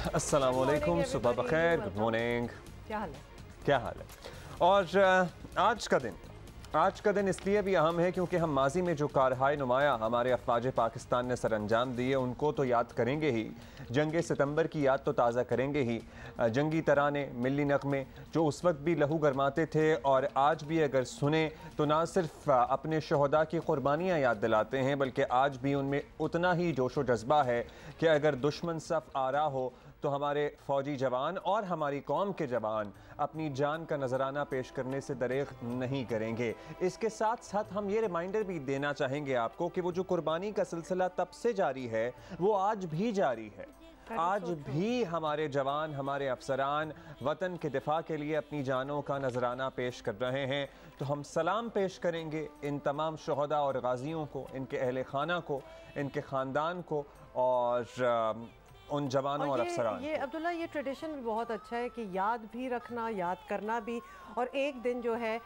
अस्सलामुअलैकुम, सुबह बखैर, good morning. क्या हाल है? क्या हाल है? और आज का दिन इसलिए भी अहम है क्योंकि हम माजी में जो कारहाय नुमाया हमारे अफवाज पाकिस्तान ने सर अंजाम दिए उनको तो याद करेंगे ही, जंग सितंबर की याद तो ताज़ा करेंगे ही। जंगी तराने, मिली नगमे जो उस वक्त भी लहू गरमाते थे और आज भी अगर सुने तो ना सिर्फ अपने शहदा की कुर्बानियाँ याद दिलाते हैं बल्कि आज भी उनमें उतना ही जोश व जज्बा है कि अगर दुश्मन सफ़ आ रहा हो तो हमारे फ़ौजी जवान और हमारी कौम के जवान अपनी जान का नजराना पेश करने से दरेग नहीं करेंगे। इसके साथ साथ हम ये रिमाइंडर भी देना चाहेंगे आपको कि वो जो कुर्बानी का सिलसिला तब से जारी है वो आज भी जारी है। आज भी हमारे जवान, हमारे अफसरान वतन के दिफा के लिए अपनी जानों का नजराना पेश कर रहे हैं। तो हम सलाम पेश करेंगे इन तमाम शहदा और गाजियों को, इनके अहले खाना को, इनके ख़ानदान को और उन जवानों और अफसरान। ये अब्दुल्ला, ये ट्रेडिशन भी बहुत अच्छा है कि याद भी रखना, याद करना भी, और एक दिन जो है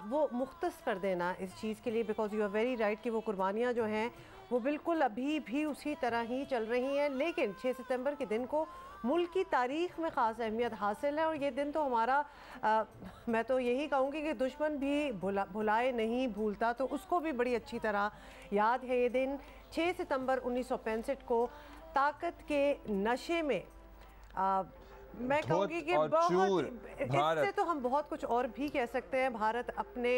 वो मुख्तस कर देना इस चीज़ के लिए। Because you are very right कि वो कुर्बानियाँ जो हैं वो बिल्कुल अभी भी उसी तरह ही चल रही हैं। लेकिन 6 सितंबर के दिन को मुल्क की तारीख में ख़ास अहमियत हासिल है और ये दिन तो हमारा मैं तो यही कहूँगी कि दुश्मन भी भुलाए नहीं भूलता, तो उसको भी बड़ी अच्छी तरह याद है। ये दिन 6 सितंबर 1965 को ताकत के नशे में मैं कहूँगी कि इससे तो हम बहुत कुछ और भी कह सकते हैं। भारत अपने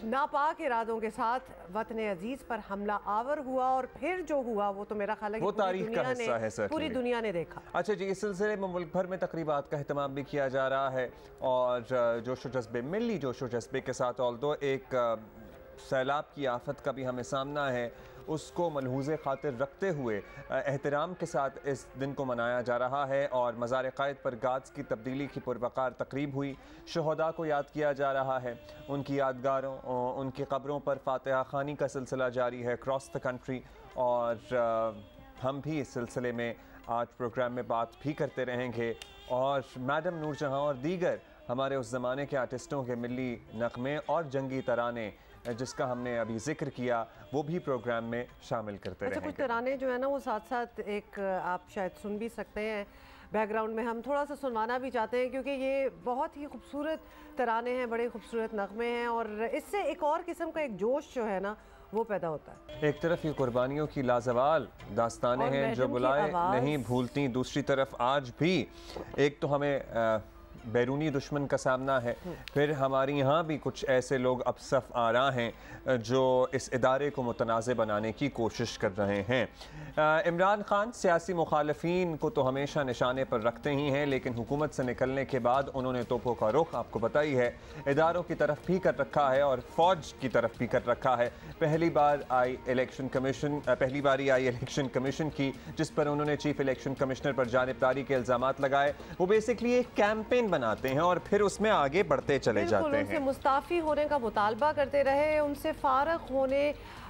नापाक इरादों के साथ वतन अजीज पर हमला आवर हुआ और फिर जो हुआ वो तो मेरा ख्याल है वो तारीख का हिस्सा है सर, पूरी दुनिया ने देखा। अच्छा जी, इस सिलसिले में मुल्क भर में तकरीबात का अहतमाम भी किया जा रहा है और जोशो जज्बे, मिली जोशो जज्बे के साथ ऑल्दो एक सैलाब की आफत का भी हमें सामना है, उसको मलहूज़े खातिर रखते हुए एहतराम के साथ इस दिन को मनाया जा रहा है। और मज़ार क़ायद पर गाज की तब्दीली की पुरवकार तकरीब हुई, शहदा को याद किया जा रहा है, उनकी यादगारों, उनकी कब्रों पर फातिहा ख़ानी का सिलसिला जारी है क्रॉस द कंट्री। और हम भी इस सिलसिले में आज प्रोग्राम में बात भी करते रहेंगे और मैडम नूरजहां और दीगर हमारे उस ज़माने के आर्टिस्टों के मिली नग़मे और जंगी तराने जिसका हमने अभी जिक्र किया वो भी प्रोग्राम में शामिल करते रहेंगे। कुछ तराने जो है ना वो साथ साथ एक आप शायद सुन भी सकते हैं बैकग्राउंड में, हम थोड़ा सा सुनवाना भी चाहते हैं क्योंकि ये बहुत ही खूबसूरत तराने हैं, बड़े खूबसूरत नगमे हैं और इससे एक और किस्म का एक जोश जो है ना वो पैदा होता है। एक तरफ ये कुर्बानियों की लाजवाल दास्तानें हैं जो बुलाए नहीं भूलती, दूसरी तरफ आज भी एक तो हमें बैरूनी दुश्मन का सामना है, फिर हमारे यहाँ भी कुछ ऐसे लोग अब सफ़ आरा हैं जो इस इदारे को मुतनाज़ बनाने की कोशिश कर रहे हैं। इमरान खान सियासी मुखालफीन को तो हमेशा निशाने पर रखते ही हैं, लेकिन हुकूमत से निकलने के बाद उन्होंने तोपों का रुख आपको पता ही है इदारों की तरफ भी कर रखा है और फ़ौज की तरफ भी कर रखा है। पहली बारी आई इलेक्शन कमीशन की जिस पर उन्होंने चीफ इलेक्शन कमिश्नर पर जानिबदारी के इल्ज़ामात लगाए। वो बेसिकली एक कैंपेन बनाते हैं और फिर उसमें आगे बढ़ते चले जाते हैं। उनसे मुस्ताफ़ी होने का मुतालबा करते रहे, उनसे फारग होने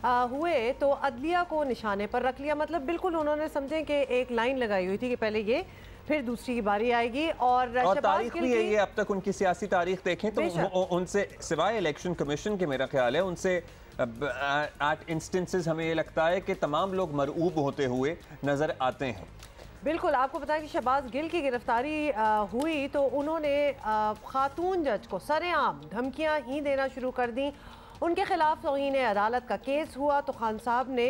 हुए तो अदलिया को निशाने पर रख लिया। मतलब बिल्कुल उन्होंने समझे कि एक लाइन लगाई हुई थी कि पहले ये, फिर दूसरी की बारी आएगी। और तारीख भी है ये, अब तक उनकी सियासी तारीख देखें तो उनसे सिवाय इलेक्शन कमीशन के मेरा ख्याल है उनसे एट इंस्टेंसेस हमें ये लगता है कि तमाम लोग मरऊब होते हुए नजर आते हैं। बिल्कुल, आपको पता है कि शहबाज गिल की गिरफ्तारी हुई तो उन्होंने खातून जज को सरेआम धमकियां ही देना शुरू कर दी। उनके खिलाफ तौहीन अदालत का केस हुआ तो खान साहब ने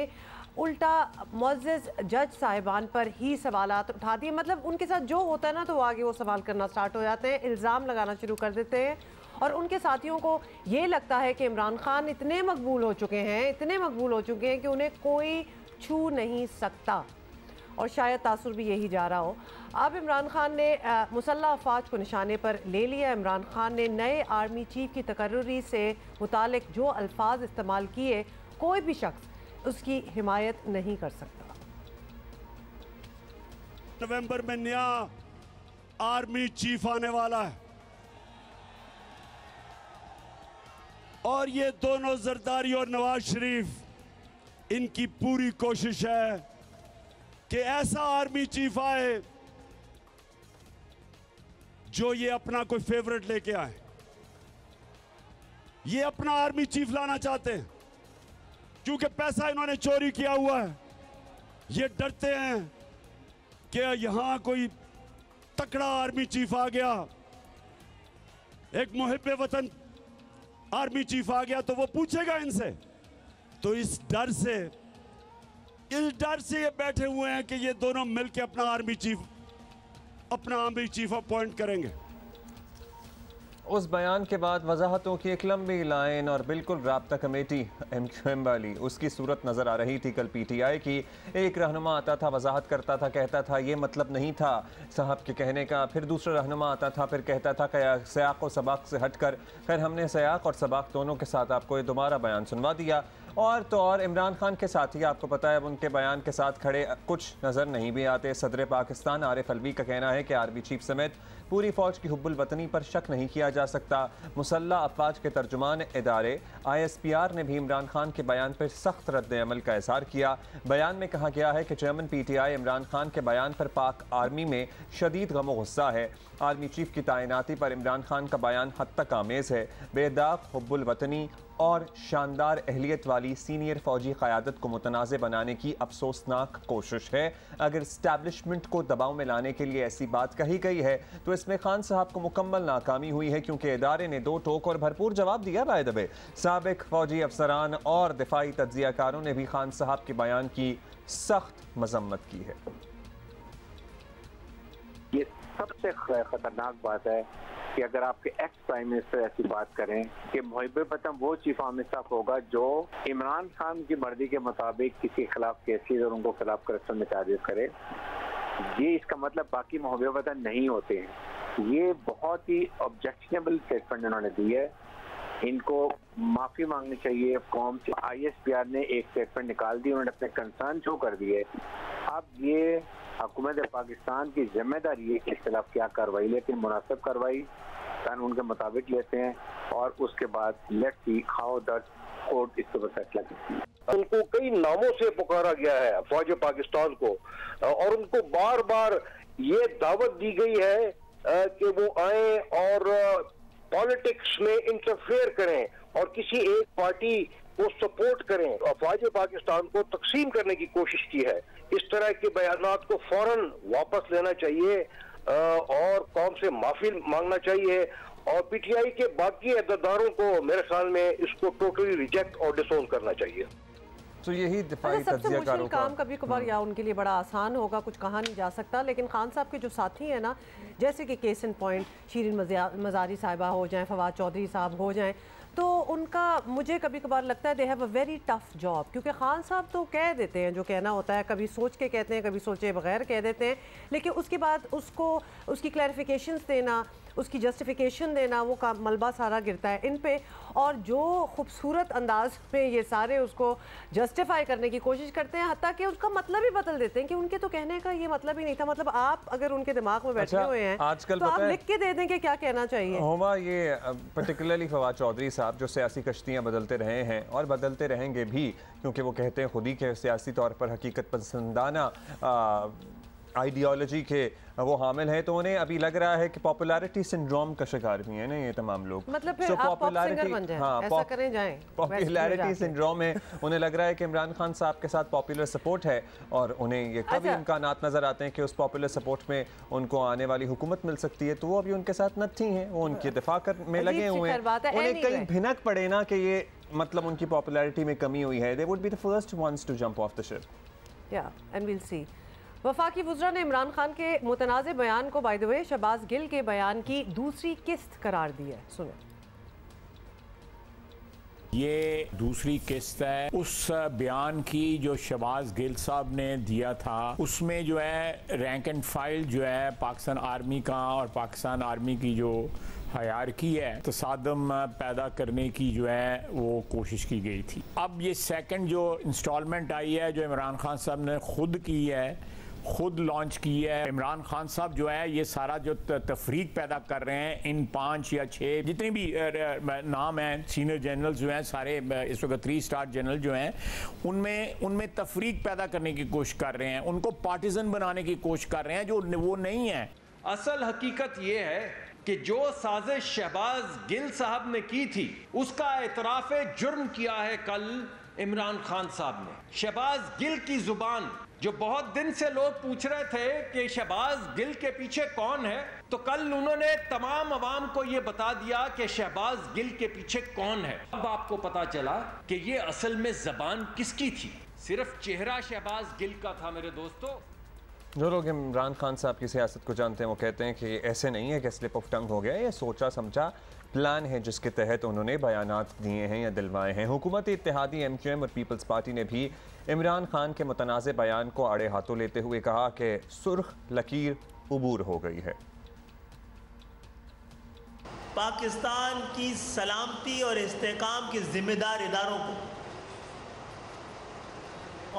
उल्टा मुअज़्ज़ज़ जज साहिबान पर ही सवालात उठा दिए। मतलब उनके साथ जो होता है ना तो वो आगे वो सवाल करना स्टार्ट हो जाते हैं, इल्ज़ाम लगाना शुरू कर देते हैं और उनके साथियों को ये लगता है कि इमरान खान इतने मकबूल हो चुके हैं कि उन्हें कोई छू नहीं सकता और शायद तासुर भी यही जा रहा हो। अब इमरान खान ने मुसल्लह अफवाज को निशाने पर ले लिया। इमरान खान ने नए आर्मी चीफ की तकर्री से मुतालिक जो अल्फाज इस्तेमाल किए, कोई भी शख्स उसकी हिमायत नहीं कर सकता। नवंबर में नया आर्मी चीफ आने वाला है और ये दोनों जरदारी और नवाज शरीफ, इनकी पूरी कोशिश है कि ऐसा आर्मी चीफ आए जो ये अपना कोई फेवरेट लेके आए। ये अपना आर्मी चीफ लाना चाहते हैं क्योंकि पैसा इन्होंने चोरी किया हुआ है। ये डरते हैं कि यहाँ कोई तकड़ा आर्मी चीफ आ गया, एक मुहिब्बे वतन आर्मी चीफ आ गया, तो वो पूछेगा इनसे। तो इस डर से ये बैठे हुए हैं कि ये दोनों मिलकर अपना आर्मी चीफ अपॉइंट करेंगे। उस बयान के बाद वजाहतों की एक लंबी लाइन और बिल्कुल राब्ता कमेटी MQM वाली उसकी सूरत नज़र आ रही थी। कल PTI की एक रहनुमा आता था, वजाहत करता था, कहता था ये मतलब नहीं था साहब के कहने का, फिर दूसरा रहनुमा आता था, फिर कहता था कि सयाक़ और सबाक़ से हटकर। खैर हमने सयाक़ और सबाक़ दोनों के साथ आपको ये दोबारा बयान सुनवा दिया। और तो और इमरान खान के साथ ही आपको पता है अब उनके बयान के साथ खड़े कुछ नज़र नहीं भी आते। सदर पाकिस्तान आरिफ अलवी का कहना है कि आर्मी चीफ समेत पूरी फ़ौज की हुब्बुल वतनी पर शक नहीं किया जा सकता। मुसल्लह अफवाज के तर्जुमान इदारे ISPR ने भी इमरान खान के बयान पर सख्त रद्द अमल का इज़हार किया। बयान में कहा गया है कि चेयरमैन PTI इमरान खान के बयान पर पाक आर्मी में शदीद गम गुस्सा है। आर्मी चीफ की तैनाती पर इमरान खान का बयान हद तक आमेज़ है। बेदाग हुब्बुल वतनी और शानदार अहलियत वाली सीनियर फौजी क़यादत को मुतनाज़ बनाने की अफसोसनाक कोशिश है। अगर इस्टेब्लिशमेंट को दबाव में लाने के लिए ऐसी बात कही गई है तो इसमें खान साहब को मुकम्मल नाकामी हुई है, क्योंकि इदारे ने दो टोक और भरपूर जवाब दिया। बाय द वे साबिक फौजी अफसरान और दिफाई तज्ज़ियाकारों ने भी खान साहब के बयान की सख्त मजम्मत की है। ये सबसे खतरनाक बात है कि अगर आपके एक्स प्राइम मिनिस्टर ऐसी बात करें कि मुहिब्बे वतन वो चीफ आर्मी स्टाफ होगा जो इमरान खान की मर्जी के मुताबिक किसी के खिलाफ केसेस और उनको खिलाफ करप्शन में चार्जेस करे, ये इसका मतलब बाकी मुहिब्बे वतन नहीं होते हैं। ये बहुत ही ऑब्जेक्शनेबल स्टेटमेंट उन्होंने दी है, इनको माफी मांगनी चाहिए कौम से। ISPR ने एक स्टेटमेंट निकाल दी, उन्होंने अपने कंसर्न शो कर दिए। अब ये हुकूमत पाकिस्तान की जिम्मेदारी है कि इसके खिलाफ क्या कार्रवाई, लेकिन मुनासिब कार्रवाई कानून के मुताबिक लेते हैं और उसके बाद let's see how the court इसके ऊपर फैसला करती है। उनको कई नामों से पुकारा गया है फौज पाकिस्तान को, और उनको बार बार ये दावत दी गई है कि वो आए और पॉलिटिक्स में इंटरफेयर करें और किसी एक पार्टी को सपोर्ट करें। फौज पाकिस्तान को तकसीम करने की कोशिश की है। इस तरह के बयानात को फौरन वापस लेना चाहिए और कौम से माफी मांगना चाहिए, और PTI के बाकी अहदेदारों को मेरे ख्याल में इसको टोटली रिजेक्ट और डिसोन करना चाहिए। तो यही दिफाई सबसे मुश्किल काम कभी कभार या उनके लिए बड़ा आसान होगा, कुछ कहा नहीं जा सकता, लेकिन खान साहब के जो साथी हैं ना, जैसे कि case in point Shireen Mazari साहिबा हो जाएं, फवाद चौधरी साहब हो जाएं, तो उनका मुझे कभी कभार लगता है they have a very tough job, क्योंकि खान साहब तो कह देते हैं जो कहना होता है, कभी सोच के कहते हैं, कभी सोचे बगैर कह देते हैं, लेकिन उसके बाद उसको उसकी क्लैरिफिकेशंस देना, उसकी जस्टिफिकेशन देना, वो का मलबा सारा गिरता है इन पे। और जो खूबसूरत अंदाज में ये सारे उसको जस्टिफाई करने की कोशिश करते हैं, हत्ता कि उसका मतलब ही बदल देते हैं कि उनके तो कहने का ये मतलब ही नहीं था। मतलब आप अगर उनके दिमाग में बैठे हुए हैं आजकल तो आप लिख के दे दें कि क्या कहना चाहिए। होमा ये पर्टिकुलरली फवाद चौधरी साहब जो सियासी कश्तियाँ बदलते रहे हैं और बदलते रहेंगे भी, क्योंकि वो कहते हैं खुद ही के सियासी तौर पर हकीकत पसंदाना आइडियोलॉजी के वो हामिल हैं, तो उन्हें अभी लग रहा है कि पॉपुलैरिटी सिंड्रोम का शिकार भी है ना ये तमाम लोग। मतलब फिर आप पॉप सिंगर बन जाएं, ऐसा करें जाएं, पॉपुलैरिटी सिंड्रोम है। उन्हें लग रहा है कि इमरान खान साहब के साथ पॉपुलर सपोर्ट है और उन्हें ये कभी इम्कानात नजर आते हैं कि उस पॉपुलर सपोर्ट में उनको आने वाली हुकूमत मिल सकती है, तो वो अभी उनके साथ नथी हैं, वो उनके दिफा में लगे हुए हैं। उन्हें कहीं भिनक पड़े ना कि ये मतलब उनकी पॉपुलैरिटी में कमी हुई है, they would be the first ones to jump off the ship. या एंड वील सी। वफाकी वज़रा ने इमरान खान के मुतनाज़े बयान को by the way Shahbaz Gill के बयान की दूसरी किस्त करार दी है। सुनो, ये दूसरी किस्त है उस बयान की जो शहबाज गिल साहब ने दिया था। उसमें जो है रैंक एंड फाइल जो है पाकिस्तान आर्मी का और पाकिस्तान आर्मी की जो हायरार्की है तसादम पैदा करने की जो है वो कोशिश की गई थी। अब ये सेकंड जो इंस्टॉलमेंट आई है जो इमरान खान साहब ने खुद की है, खुद लॉन्च की है। इमरान खान साहब जो है ये सारा जो तफरीक पैदा कर रहे हैं, इन 5 या 6 जितने भी नाम हैं सीनियर जनरल जो हैं सारे इस वक्त 3 स्टार जनरल जो हैं, उनमें तफरीक पैदा करने की कोशिश कर रहे हैं, उनको पार्टिजन बनाने की कोशिश कर रहे हैं जो वो नहीं है। असल हकीकत ये है कि जो साजिश शहबाज गिल साहब ने की थी उसका एतराफ़ जुर्म किया है कल इमरान खान साहब ने। शहबाज गिल की जुबान जो बहुत दिन से लोग पूछ रहे थे कि शहबाज गिल के पीछे कौन है, तो कल उन्होंने तमाम अवाम को यह बता दिया कि शहबाज गिल के पीछे कौन है। अब आपको पता चला कि ये असल में जबान किसकी थी, सिर्फ चेहरा शहबाज गिल का था। मेरे दोस्तों, जो लोग इमरान खान साहब की सियासत को जानते हैं वो कहते हैं कि ऐसे नहीं है कि स्लिप ऑफ टंग हो गया, ये सोचा समझा प्लान है जिसके तहत उन्होंने बयानात दिए हैं या दिलवाए हैं। हुकूमती इत्तेहादी MQM और पीपल्स पार्टी ने भी इमरान खान के मुतनाज़े बयान को आड़े हाथों लेते हुए कहा कि सुर्ख लकीर उबूर हो गई है। पाकिस्तान की सलामती और इस्तेकाम के जिम्मेदार इदारों को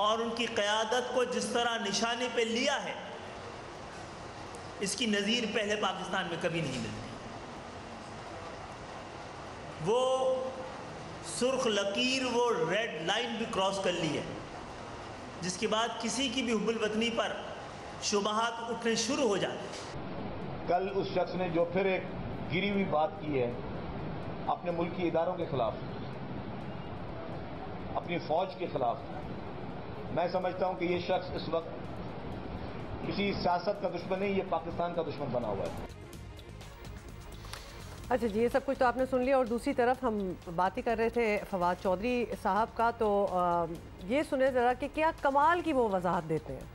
और उनकी क़यादत को जिस तरह निशाने पे लिया है, इसकी नज़ीर पहले पाकिस्तान में कभी नहीं मिलती। वो सुर्ख लकीर, वो रेड लाइन भी क्रॉस कर ली है, जिसके बाद किसी की भी हुब्बुल वतनी पर शुबहात उठने शुरू हो जाते। कल उस शख्स ने जो फिर एक गिरी हुई बात की है अपने मुल्क की इदारों के खिलाफ, अपनी फौज के खिलाफ, मैं समझता हूं कि ये शख्स इस वक्त किसी सियासत का दुश्मन नहीं, ये पाकिस्तान का दुश्मन बना हुआ है। अच्छा जी, ये सब कुछ तो आपने सुन लिया, और दूसरी तरफ हम बात ही कर रहे थे फवाद चौधरी साहब का, तो ये सुने ज़रा कि क्या कमाल की वो वजाहत देते हैं।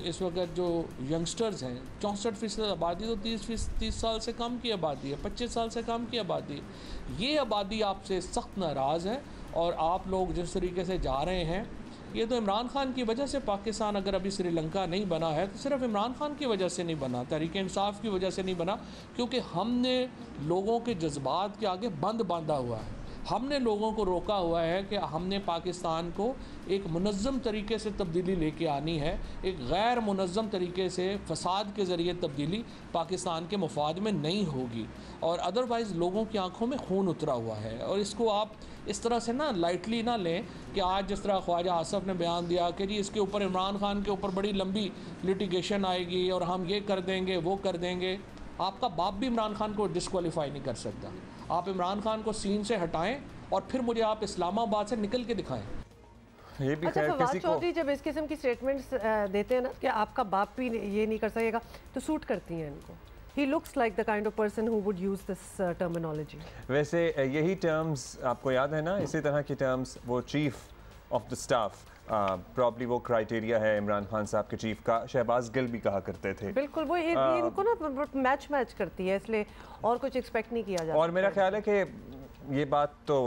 इस वक्त जो यंगस्टर्स हैं, 64% आबादी तो 30 साल से कम की आबादी है, 25 साल से कम की आबादी है। ये आबादी आपसे सख्त नाराज़ है, और आप लोग जिस तरीके से जा रहे हैं, ये तो इमरान खान की वजह से पाकिस्तान अगर अभी श्रीलंका नहीं बना है तो सिर्फ इमरान खान की वजह से नहीं बना, तहरीक इंसाफ की वजह से नहीं बना, क्योंकि हमने लोगों के जज्बात के आगे बंद बांधा हुआ है। हमने लोगों को रोका हुआ है कि हमने पाकिस्तान को एक मुनज़्ज़म तरीके से तब्दीली लेके आनी है। एक गैर मुनज़्ज़म तरीके से फ़साद के ज़रिए तब्दीली पाकिस्तान के मफाद में नहीं होगी, और अदरवाइज़ लोगों की आंखों में खून उतरा हुआ है। और इसको आप इस तरह से ना लाइटली ना लें कि आज जिस तरह ख्वाजा आसफ़ ने बयान दिया कि जी इसके ऊपर इमरान खान के ऊपर बड़ी लंबी लिटिगेशन आएगी और हम ये कर देंगे वो कर देंगे। आपका बाप भी इमरान खान को डिस्क्वालीफाई नहीं कर सकता। आप इमरान खान को सीन से हटाएं और फिर मुझे आप इस्लामाबाद से निकल के दिखाएं। ये भी अच्छा, फवाद किसी चौधरी जब इस किस्म की स्टेटमेंट्स देते हैं ना कि आपका बाप भी ये नहीं कर सकेगा, तो सूट करती हैं इनको। He looks like the kind of person who would use this terminology. वैसे यही टर्म्स आपको याद है ना, इसी तरह की टर्म्स वो chief of the staff, probably वो क्राइटेरिया है इमरान खान साहब के चीफ का, शहबाज गिल भी कहा करते थे। बिल्कुल, वो इनको ना मैच करती है, इसलिए और कुछ एक्सपेक्ट नहीं किया जाता। और मेरा ख्याल है कि ये बात तो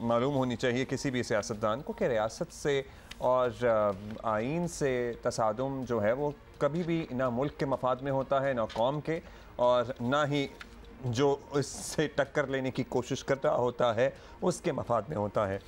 मालूम होनी चाहिए किसी भी सियासतदान को कि रियासत से और आइन से तसादुम जो है वो कभी भी ना मुल्क के मफाद में होता है, ना कौम के, और ना ही जो इससे टक्कर लेने की कोशिश कर रहा होता है उसके मफाद में होता है।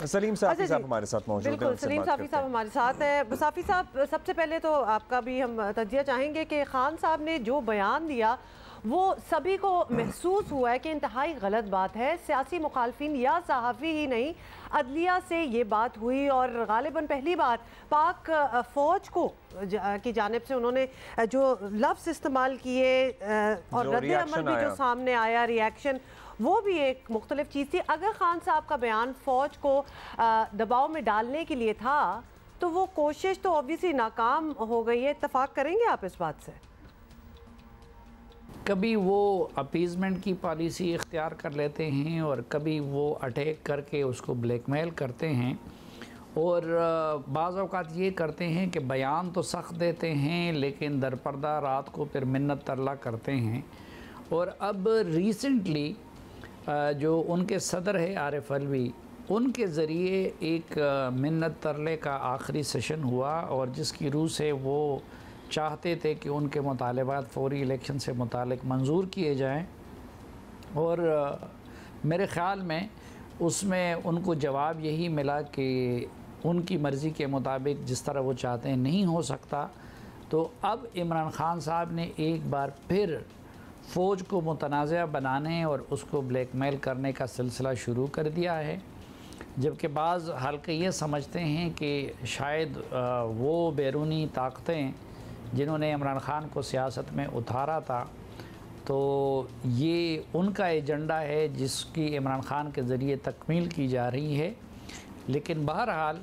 सलीम साफ़ी साहब हमारे साथ मौजूद हैं। बिल्कुल, सलीम साफ़ी साहब हमारे साथ हैं। साफ़ी साहब, सबसे पहले तो आपका भी हम तजिया चाहेंगे कि खान साहब ने जो बयान दिया वो सभी को महसूस हुआ है कि इंतहाई गलत बात है। सियासी मुखालफिन या सहाफ़ी ही नहीं, अदलिया से ये बात हुई, और गालिबन पहली बार पाक फ़ौज को की जानिब से उन्होंने जो लफ्ज़ इस्तेमाल किए और रद्द अमल भी जो सामने आया, रिएक्शन, वो भी एक मुख्तलिफ चीज़ थी। अगर खान साहब का बयान फ़ौज को दबाव में डालने के लिए था तो वो कोशिश तो ऑब्वियसली नाकाम हो गई है। इत्तफाक करेंगे आप इस बात से? कभी वो अपीज़मेंट की पॉलिसी इख्तियार कर लेते हैं और कभी वो अटैक करके उसको ब्लैकमेल करते हैं, और बाज़ औक़ात ये करते हैं कि बयान तो सख्त देते हैं लेकिन दरपर्दा रात को फिर मिन्नत तरला करते हैं। और अब रिसेंटली जो उनके सदर है आरिफ अलवी, उनके ज़रिए एक मिन्नत तरले का आखिरी सेशन हुआ, और जिसकी रूह से वो चाहते थे कि उनके मुतालबात फ़ौरी इलेक्शन से मुतालिक मंजूर किए जाएं, और मेरे ख़्याल में उसमें उनको जवाब यही मिला कि उनकी मर्ज़ी के मुताबिक जिस तरह वो चाहते हैं नहीं हो सकता। तो अब इमरान खान साहब ने एक बार फिर फ़ौज को मुतनाज़ा बनाने और उसको ब्लैकमेल करने का सिलसिला शुरू कर दिया है, जबकि बाज़ हल्के ये समझते हैं कि शायद वो बैरूनी ताकतें जिन्होंने इमरान खान को सियासत में उतारा था, तो ये उनका एजेंडा है जिसकी इमरान खान के ज़रिए तकमील की जा रही है। लेकिन बहरहाल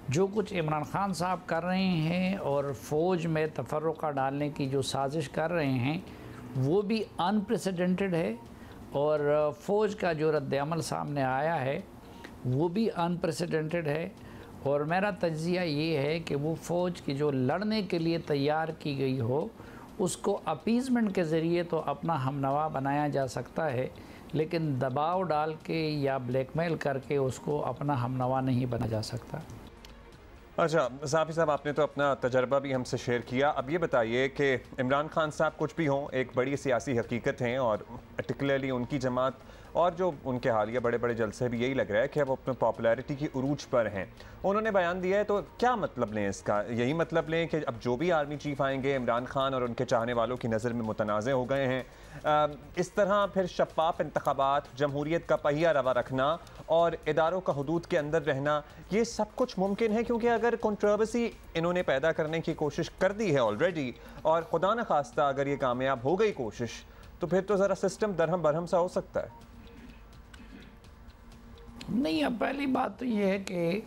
जो कुछ इमरान खान साहब कर रहे हैं और फ़ौज में तफर्रुक़ा डालने की जो साजिश कर रहे हैं वो भी अनप्रेसिडेंटेड है, और फ़ौज का जो रद्द-ए-अमल सामने आया है वो भी अनप्रेसिडेंटेड है। और मेरा तज्ज़िया ये है कि वो फ़ौज की जो लड़ने के लिए तैयार की गई हो उसको अपीज़मेंट के ज़रिए तो अपना हमनवा बनाया जा सकता है, लेकिन दबाव डाल के या ब्लैकमेल करके उसको अपना हमनवा नहीं बना जा सकता। अच्छा साफ़ी साहब, आपने तो अपना तजर्बा भी हमसे शेयर किया। अब ये बताइए कि इमरान खान साहब कुछ भी हों, एक बड़ी सियासी हकीकत हैं और पर्टिकुलरली उनकी जमात और जो उनके हालिया बड़े बड़े जलसे भी यही लग रहा है कि अब अपने पॉपुलैरिटी की उरूज पर हैं। उन्होंने बयान दिया है, तो क्या मतलब लें इसका? यही मतलब लें कि अब जो भी आर्मी चीफ आएंगे इमरान खान और उनके चाहने वालों की नज़र में मुतनाज़ हो गए हैं। इस तरह फिर शफ़ाफ़ इंतख़ाबात, जमहूरियत का पहिया रवा रखना और इदारों का हदूद के अंदर रहना, ये सब कुछ मुमकिन है? क्योंकि अगर कंट्रोवर्सी इन्होंने पैदा करने की कोशिश कर दी है ऑलरेडी, और खुदा न खास्ता अगर ये कामयाब हो गई कोशिश, तो फिर तो ज़रा सिस्टम दरहम बरहम सा हो सकता है। नहीं, अब पहली बात तो ये है कि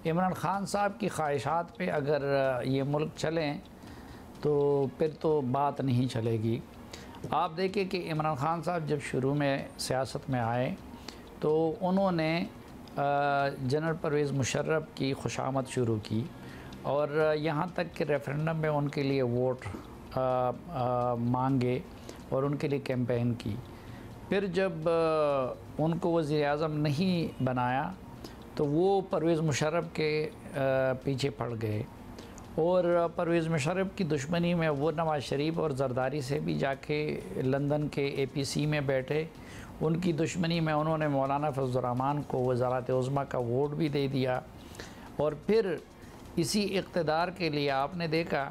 इमरान खान साहब की ख्वाहिशात पे अगर ये मुल्क चलें तो फिर तो बात नहीं चलेगी। आप देखिए कि इमरान खान साहब जब शुरू में सियासत में आए तो उन्होंने जनरल परवेज़ मुशर्रफ की खुशामद शुरू की और यहाँ तक कि रेफरेंडम में उनके लिए वोट मांगे और उनके लिए कैंपेन की। फिर जब उनको वज़ीर-ए-आज़म नहीं बनाया तो वो परवेज़ मुशर्रफ के पीछे पड़ गए और परवेज़ मुशर्रफ की दुश्मनी में वो नवाज़ शरीफ और ज़रदारी से भी जाके लंदन के APC में बैठे। उनकी दुश्मनी में उन्होंने मौलाना फजल रहमान को वज़ारत उज़्मा का वोट भी दे दिया। और फिर इसी इक़्तिदार के लिए आपने देखा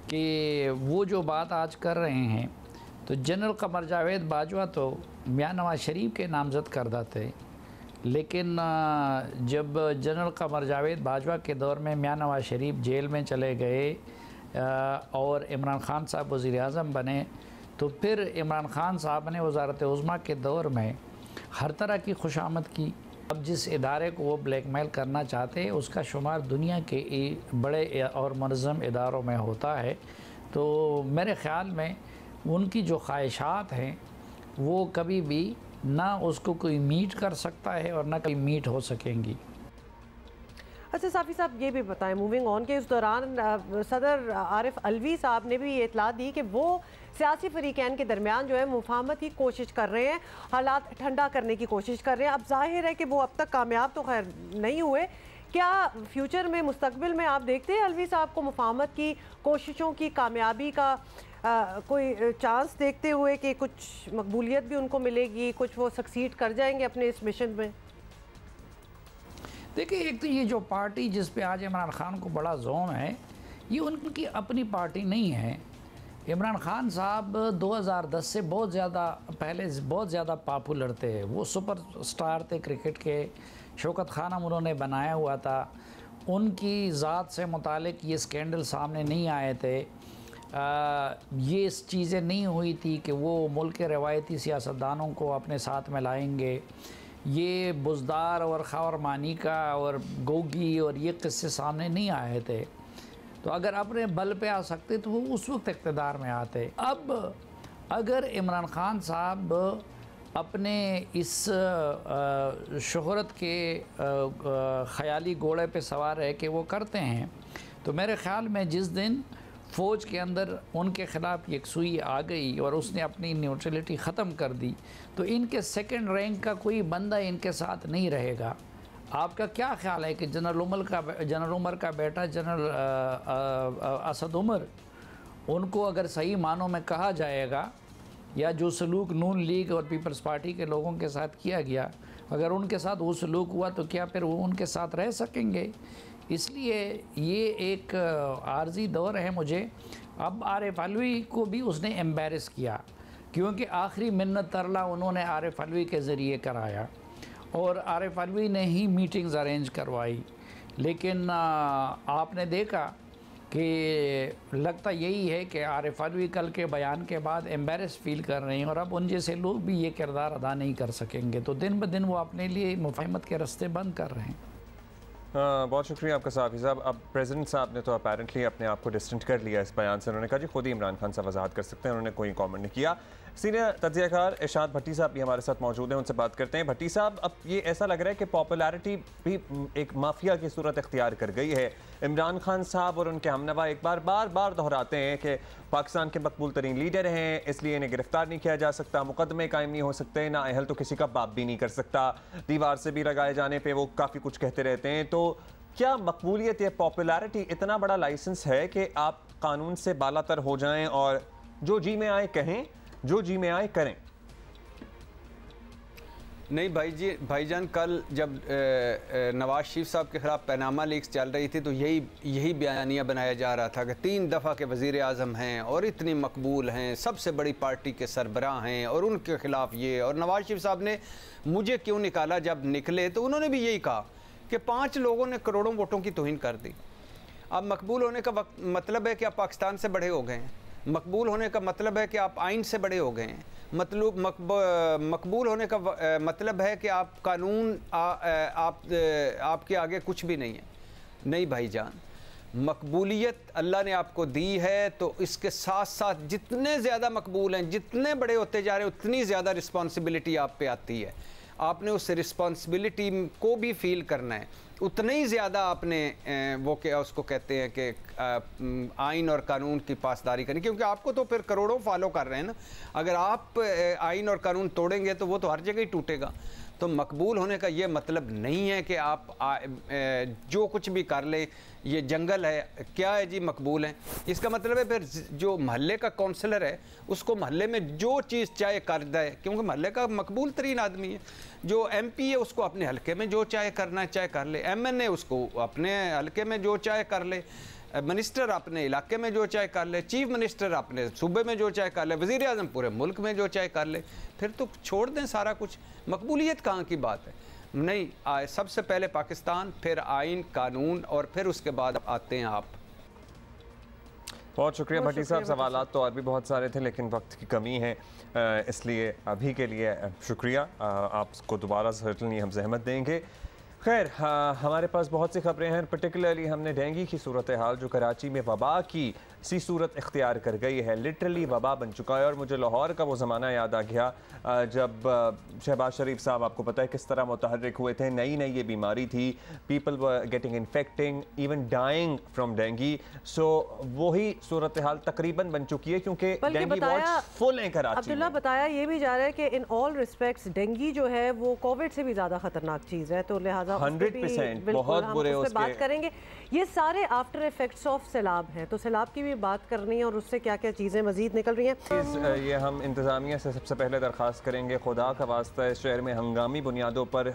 कि वो जो बात आज कर रहे हैं, तो जनरल कमर जावेद बाजवा तो मियां नवाज़ शरीफ के नामज़द करदा थे, लेकिन जब जनरल कमर जावेद बाजवा के दौर में मियां नवाज़ शरीफ जेल में चले गए और इमरान खान साहब वज़ीर-ए-आज़म बने, तो फिर इमरान खान साहब ने वज़ारत उज़्मा के दौर में हर तरह की खुशामद की। अब जिस इदारे को वो ब्लैकमेल करना चाहते हैं उसका शुमार दुनिया के बड़े और मुनज़्ज़म इदारों में होता है। तो मेरे ख़्याल में उनकी जो ख्वाहिशात हैं वो कभी भी ना उसको कोई मीट कर सकता है और ना कोई मीट हो सकेंगी। अच्छा साफ़ी साहब, ये भी बताएं, मूविंग ऑन के उस दौरान सदर आरिफ अलवी साहब ने भी ये इतला दी कि वो सियासी फरीक़ैन के दरमियान जो है मुफाहमत की कोशिश कर रहे हैं, हालात ठंडा करने की कोशिश कर रहे हैं। अब जाहिर है कि वो अब तक कामयाब तो खैर नहीं हुए। क्या फ्यूचर में, मुस्तकबिल में आप देखते हैं अलवी साहब को मुफाहमत की कोशिशों की कामयाबी का कोई चांस देखते हुए कि कुछ मकबूलियत भी उनको मिलेगी, कुछ वो सक्सीड कर जाएंगे अपने इस मिशन में? देखिए, एक तो ये जो पार्टी जिस पे आज इमरान खान को बड़ा जोम है, ये उनकी अपनी पार्टी नहीं है। इमरान खान साहब 2010 से बहुत ज़्यादा पॉपुलर थे। वो सुपर स्टार थे क्रिकेट के, शौकत खानम उन्होंने बनाया हुआ था। उनकी ज़ात से मुतालिक ये स्कैंडल सामने नहीं आए थे। ये चीज़ें नहीं हुई थी कि वो मुल्क के रवायती सियासतदानों को अपने साथ में लाएंगे। ये बुज़दार और ख़ावरमानी का और गोगी और ये किस्से सामने नहीं आए थे। तो अगर अपने बल पे आ सकते तो वो उस वक्त इक़्तिदार में आते। अब अगर इमरान खान साहब अपने इस शोहरत के ख़याली घोड़े पे सवार रह के वो करते हैं, तो मेरे ख़्याल में जिस दिन फ़ौज के अंदर उनके ख़िलाफ़ यकसुई आ गई और उसने अपनी न्यूट्रलिटी ख़त्म कर दी, तो इनके सेकंड रैंक का कोई बंदा इनके साथ नहीं रहेगा। आपका क्या ख्याल है कि जनरल उमर का बेटा जनरल असद उमर, उनको अगर सही मानों में कहा जाएगा, या जो सलूक नून लीग और पीपल्स पार्टी के लोगों के साथ किया गया, अगर उनके साथ वो सलूक हुआ तो क्या फिर वो उनके साथ रह सकेंगे? इसलिए ये एक आर्जी दौर है। मुझे अब आरिफ अलवी को भी उसने एम्बेरस किया, क्योंकि आखिरी मिन्नत तरला उन्होंने आरिफ अलवी के ज़रिए कराया और आरिफ अलवी ने ही मीटिंग्स अरेंज करवाई। लेकिन आपने देखा कि लगता यही है कि आरिफ अलवी कल के बयान के बाद एम्बेरस फील कर रहे हैं और अब उन जैसे लोग भी ये किरदार अदा नहीं कर सकेंगे। तो दिन ब दिन वो अपने लिए मुफाहमत के रास्ते बंद कर रहे हैं। बहुत शुक्रिया आपका साफ़ी साहब। अब प्रेसिडेंट साहब ने तो अपेरेंटली अपने आप को डिस्टेंट कर लिया इस बयान से। उन्होंने कहा जी खुद ही इमरान खान साहब वजाहत कर सकते हैं, उन्होंने कोई कॉमेंट नहीं किया। सीनियर तज्ज़ियाकार इरशाद भट्टी साहब भी हमारे साथ मौजूद हैं, उनसे बात करते हैं। भट्टी साहब, अब ये ऐसा लग रहा है कि पॉपुलैरिटी भी एक माफिया की सूरत इख्तियार कर गई है। इमरान खान साहब और उनके हमनवा एक बार बार दोहराते हैं कि पाकिस्तान के मकबूल तरीन लीडर हैं, इसलिए इन्हें गिरफ्तार नहीं किया जा सकता, मुकदमे कायम नहीं हो सकते, ना अहल तो किसी का बाप भी नहीं कर सकता, दीवार से भी लगाए जाने पर वो काफ़ी कुछ कहते रहते हैं। तो क्या मकबूलियत या पॉपुलैरिटी इतना बड़ा लाइसेंस है कि आप कानून से बालातर हो जाएं और जो जी में आए कहें, जो जी में आए करें? नहीं भाईजान, कल जब नवाज शरीफ साहब के खिलाफ पैनामा लीक्स चल रही थी तो यही बयानिया बनाया जा रहा था कि 3 दफ़ा के वज़ीर आज़म हैं और इतनी मकबूल हैं, सबसे बड़ी पार्टी के सरबराह हैं और उनके खिलाफ ये। और नवाज शरीफ साहब ने मुझे क्यों निकाला जब निकले तो उन्होंने भी यही कहा कि 5 लोगों ने करोड़ों वोटों की तौहीन कर दी। अब मकबूल होने का मतलब है कि आप पाकिस्तान से बड़े हो गए हैं, मकबूल होने का मतलब है कि आप आइन से बड़े हो गए हैं, मकबूल होने का मतलब है कि आप कानून आपके आगे कुछ भी नहीं है। नहीं भाईजान, मकबूलियत अल्लाह ने आपको दी है तो इसके साथ साथ जितने ज़्यादा मकबूल हैं, जितने बड़े होते जा रहे हैं, उतनी ज़्यादा रिस्पॉन्सिबिलिटी आप पे आती है। आपने उस रिस्पॉन्सिबिलिटी को भी फील करना है, उतना ही ज़्यादा आपने वो क्या उसको कहते हैं कि आइन और कानून की पासदारी करनी, क्योंकि आपको तो फिर करोड़ों फॉलो कर रहे हैं ना। अगर आप आइन और कानून तोड़ेंगे तो वो तो हर जगह ही टूटेगा। तो मकबूल होने का ये मतलब नहीं है कि आप जो कुछ भी कर ले, ये जंगल है क्या है जी मकबूल हैं। इसका मतलब है फिर जो महल्ले का काउंसलर है उसको महल्ले में जो चीज़ चाहे कर दे, क्योंकि महल्ले का मकबूल तरीन आदमी है। जो MP है उसको अपने हल्के में जो चाहे करना है चाहे कर ले, MNA उसको अपने हल्के में जो चाहे कर ले, मिनिस्टर अपने इलाके में जो चाहे कर ले, चीफ मिनिस्टर अपने सूबे में जो चाहे कर ले, वज़ीर आज़म पूरे मुल्क में जो चाहे कर ले। फिर तो छोड़ दें सारा कुछ, मकबूलियत कहाँ की बात है। नहीं, सबसे पहले पाकिस्तान, फिर आइन कानून और फिर उसके बाद आते हैं आप। बहुत शुक्रिया भट्टी साहब। सवालात तो और भी बहुत सारे थे लेकिन वक्त की कमी है, इसलिए अभी के लिए शुक्रिया। आपको दोबारा सर्टनली हम जहमत देंगे। खैर, हमारे पास बहुत सी खबरें हैं। पर्टिकुलरली हमने डेंगू की सूरत हाल जो कराची में वबा की सी सूरत इख्तियार कर गई है, लिटरली वबा बन चुका है। और मुझे लाहौर का वो ज़माना याद आ गया जब शहबाज शरीफ साहब, आपको पता है किस तरह मुतहर्रिक हुए थे, नई नई ये बीमारी थी, people were getting infecting even dying from dengue. So वही सूरत हाल तकरीबन बन चुकी है क्योंकि डेंगू वार्ड्स फुल हैं कराची। अब्दुल्ला बताया ये भी जा रहा है कि इन ऑल रिस्पेक्ट्स डेंगू जो है वो कोविड से भी ज़्यादा खतरनाक चीज़ है, तो लिहाजा 100% बहुत बुरे उससे बात करेंगे। ये सारे आफ्टर इफेक्ट्स ऑफ सैलाब हैं, तो सैलाब की भी बात करनी है और उससे क्या क्या चीज़ें मजीद निकल रही हैं। ये हम इंतज़ामिया से सबसे पहले दरख्वास्त करेंगे, खुदा का वास्ता इस शहर में हंगामी बुनियादों पर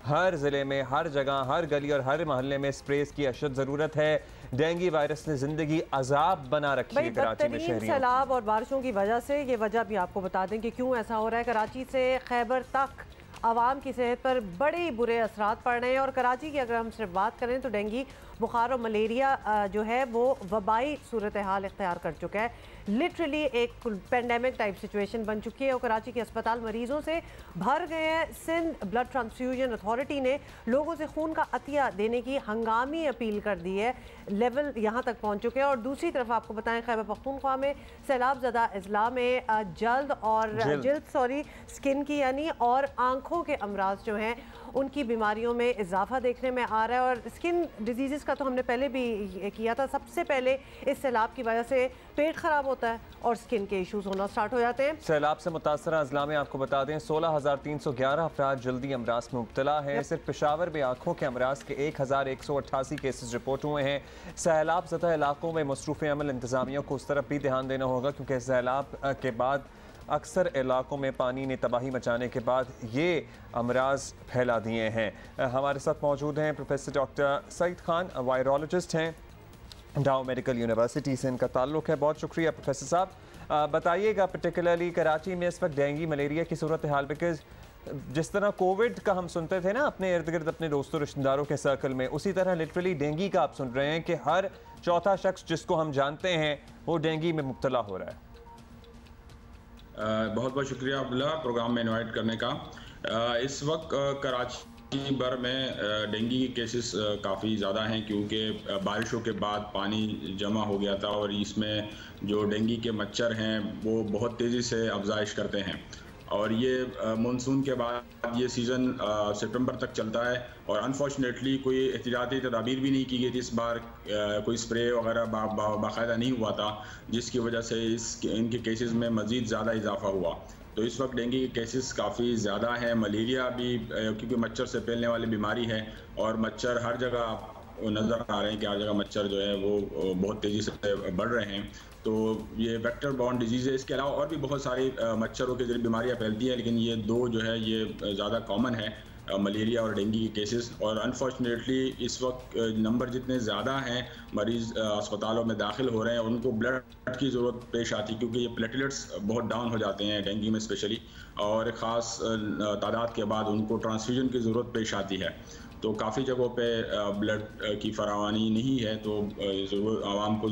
हर ज़िले में, हर जगह, हर गली और हर मोहल्ले में स्प्रेस की अशद ज़रूरत है। डेंगू वायरस ने ज़िंदगी अजाब बना रखी है कराची में शहरियों। सैलाब और बारिशों की वजह से, ये वजह भी आपको बता दें कि क्यों ऐसा हो रहा है। कराची से खैबर तक आवाम की सेहत पर बड़े बुरे असरात पड़ रहे हैं। और कराची की अगर हम सिर्फ बात करें तो डेंगू, बुखार और मलेरिया जो है वो वबाई सूरत हाल इख्तियार कर चुका है। लिटरली एक पेंडेमिक टाइप सिचुएशन बन चुकी है और कराची के अस्पताल मरीजों से भर गए हैं। सिंध ब्लड ट्रांसफ्यूजन अथॉरिटी ने लोगों से खून का अतिया देने की हंगामी अपील कर दी है, लेवल यहाँ तक पहुँच चुके हैं। और दूसरी तरफ आपको बताएं, खैबर पख्तूनख्वा में सैलाब ज़दा अजला में जिल्द स्किन की यानी और आँखों के अमराज जो हैं उनकी बीमारियों में इजाफा देखने में आ रहा है। और स्किन डिजीज़ का तो हमने पहले भी किया था। सबसे पहले इस सैलाब की वजह से पेट ख़राब होता है और स्किन के इश्यूज होना स्टार्ट हो जाते हैं। सैलाब से मुतासरा अजला में आपको बता दें 16,311 अफराद जल्दी अमराज में मुब्तला है। सिर्फ पेशावर में आँखों के अमराज के 1,188 केसेस रिपोर्ट हुए हैं। सैलाब ज़दा इलाकों में मसरूफ़ अमल इंतज़ामिया को उस तरफ भी ध्यान देना होगा क्योंकि सैलाब के बाद अक्सर इलाकों में पानी ने तबाही मचाने के बाद ये अमराज फैला दिए हैं। हमारे साथ मौजूद हैं professor doctor Saeed Khan, virologist हैं, डाउ मेडिकल यूनिवर्सिटी से इनका ताल्लुक़ है। बहुत शुक्रिया प्रोफेसर साहब। बताइएगा पर्टिकुलरली कराची में इस वक्त डेंगू मलेरिया की सूरत हाल, बिकॉज जिस तरह कोविड का हम सुनते थे ना अपने इर्द गिर्द अपने दोस्तों रिश्तेदारों के सर्कल में, उसी तरह लिटरली डेंगू का आप सुन रहे हैं कि हर चौथा शख्स जिसको हम जानते हैं वो डेंगू में मुब्तला हो रहा है। बहुत बहुत शुक्रिया अब्दुल्ला प्रोग्राम में इनवाइट करने का। इस वक्त कराची भर में डेंगू के केसेस काफ़ी ज़्यादा हैं, क्योंकि बारिशों के बाद पानी जमा हो गया था और इसमें जो डेंगू के मच्छर हैं वो बहुत तेज़ी से अफजाइश करते हैं। और ये मानसून के बाद ये सीज़न सितंबर तक चलता है और अनफॉर्चुनेटली कोई एहतियाती तदाबीर भी नहीं की गई थी इस बार, कोई स्प्रे वगैरह बाकायदा नहीं हुआ था, जिसकी वजह से इनके केसेस में मज़ीद ज़्यादा इजाफा हुआ। तो इस वक्त डेंगू के केसेस काफ़ी ज़्यादा हैं। मलेरिया भी, क्योंकि मच्छर से फैलने वाली बीमारी है और मच्छर हर जगह नज़र आ रहे हैं कि हर जगह मच्छर जो है वो बहुत तेज़ी से बढ़ रहे हैं। तो ये वेक्टर बॉर्न डिजीज़ है। इसके अलावा और भी बहुत सारी मच्छरों के जरिए बीमारियाँ फैलती हैं, लेकिन ये दो जो है ये ज़्यादा कॉमन है, मलेरिया और डेंगू के केसेस। और अनफॉर्चुनेटली इस वक्त नंबर जितने ज़्यादा हैं, मरीज़ अस्पतालों में दाखिल हो रहे हैं, उनको ब्लड की ज़रूरत पेश आती है, क्योंकि ये प्लेटलेट्स बहुत डाउन हो जाते हैं डेंगू में स्पेशली, और ख़ास तादाद के बाद उनको ट्रांसफ्यूजन की ज़रूरत पेश आती है। तो काफ़ी जगहों पे ब्लड की फरावानी नहीं है, तो ज़रूर आवाम को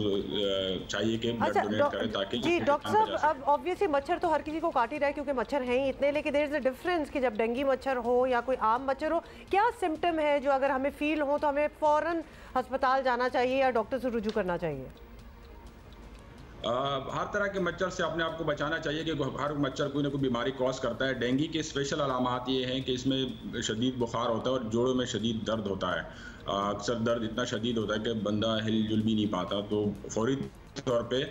चाहिए कि ब्लड डोनेट करें ताकि जी डॉक्टर साहब, अब ऑब्वियसली मच्छर तो हर किसी को काट ही रहा है क्योंकि मच्छर हैं ही इतने, लेकिन देयर इज अ डिफरेंस कि जब डेंगू मच्छर हो या कोई आम मच्छर हो, क्या सिम्टम है जो अगर हमें फील हो तो हमें फ़ौरन अस्पताल जाना चाहिए या डॉक्टर से रुजू करना चाहिए? हर तरह के मच्छर से अपने आप को बचाना चाहिए कि हर मच्छर कोई ना कोई बीमारी कॉज करता है। डेंगू के स्पेशल अलामात ये हैं कि इसमें शदीद बुखार होता है और जोड़ों में शदीद दर्द होता है। अक्सर दर्द इतना शदीद होता है कि बंदा हिल जुल भी नहीं पाता, तो फौरी तौर पे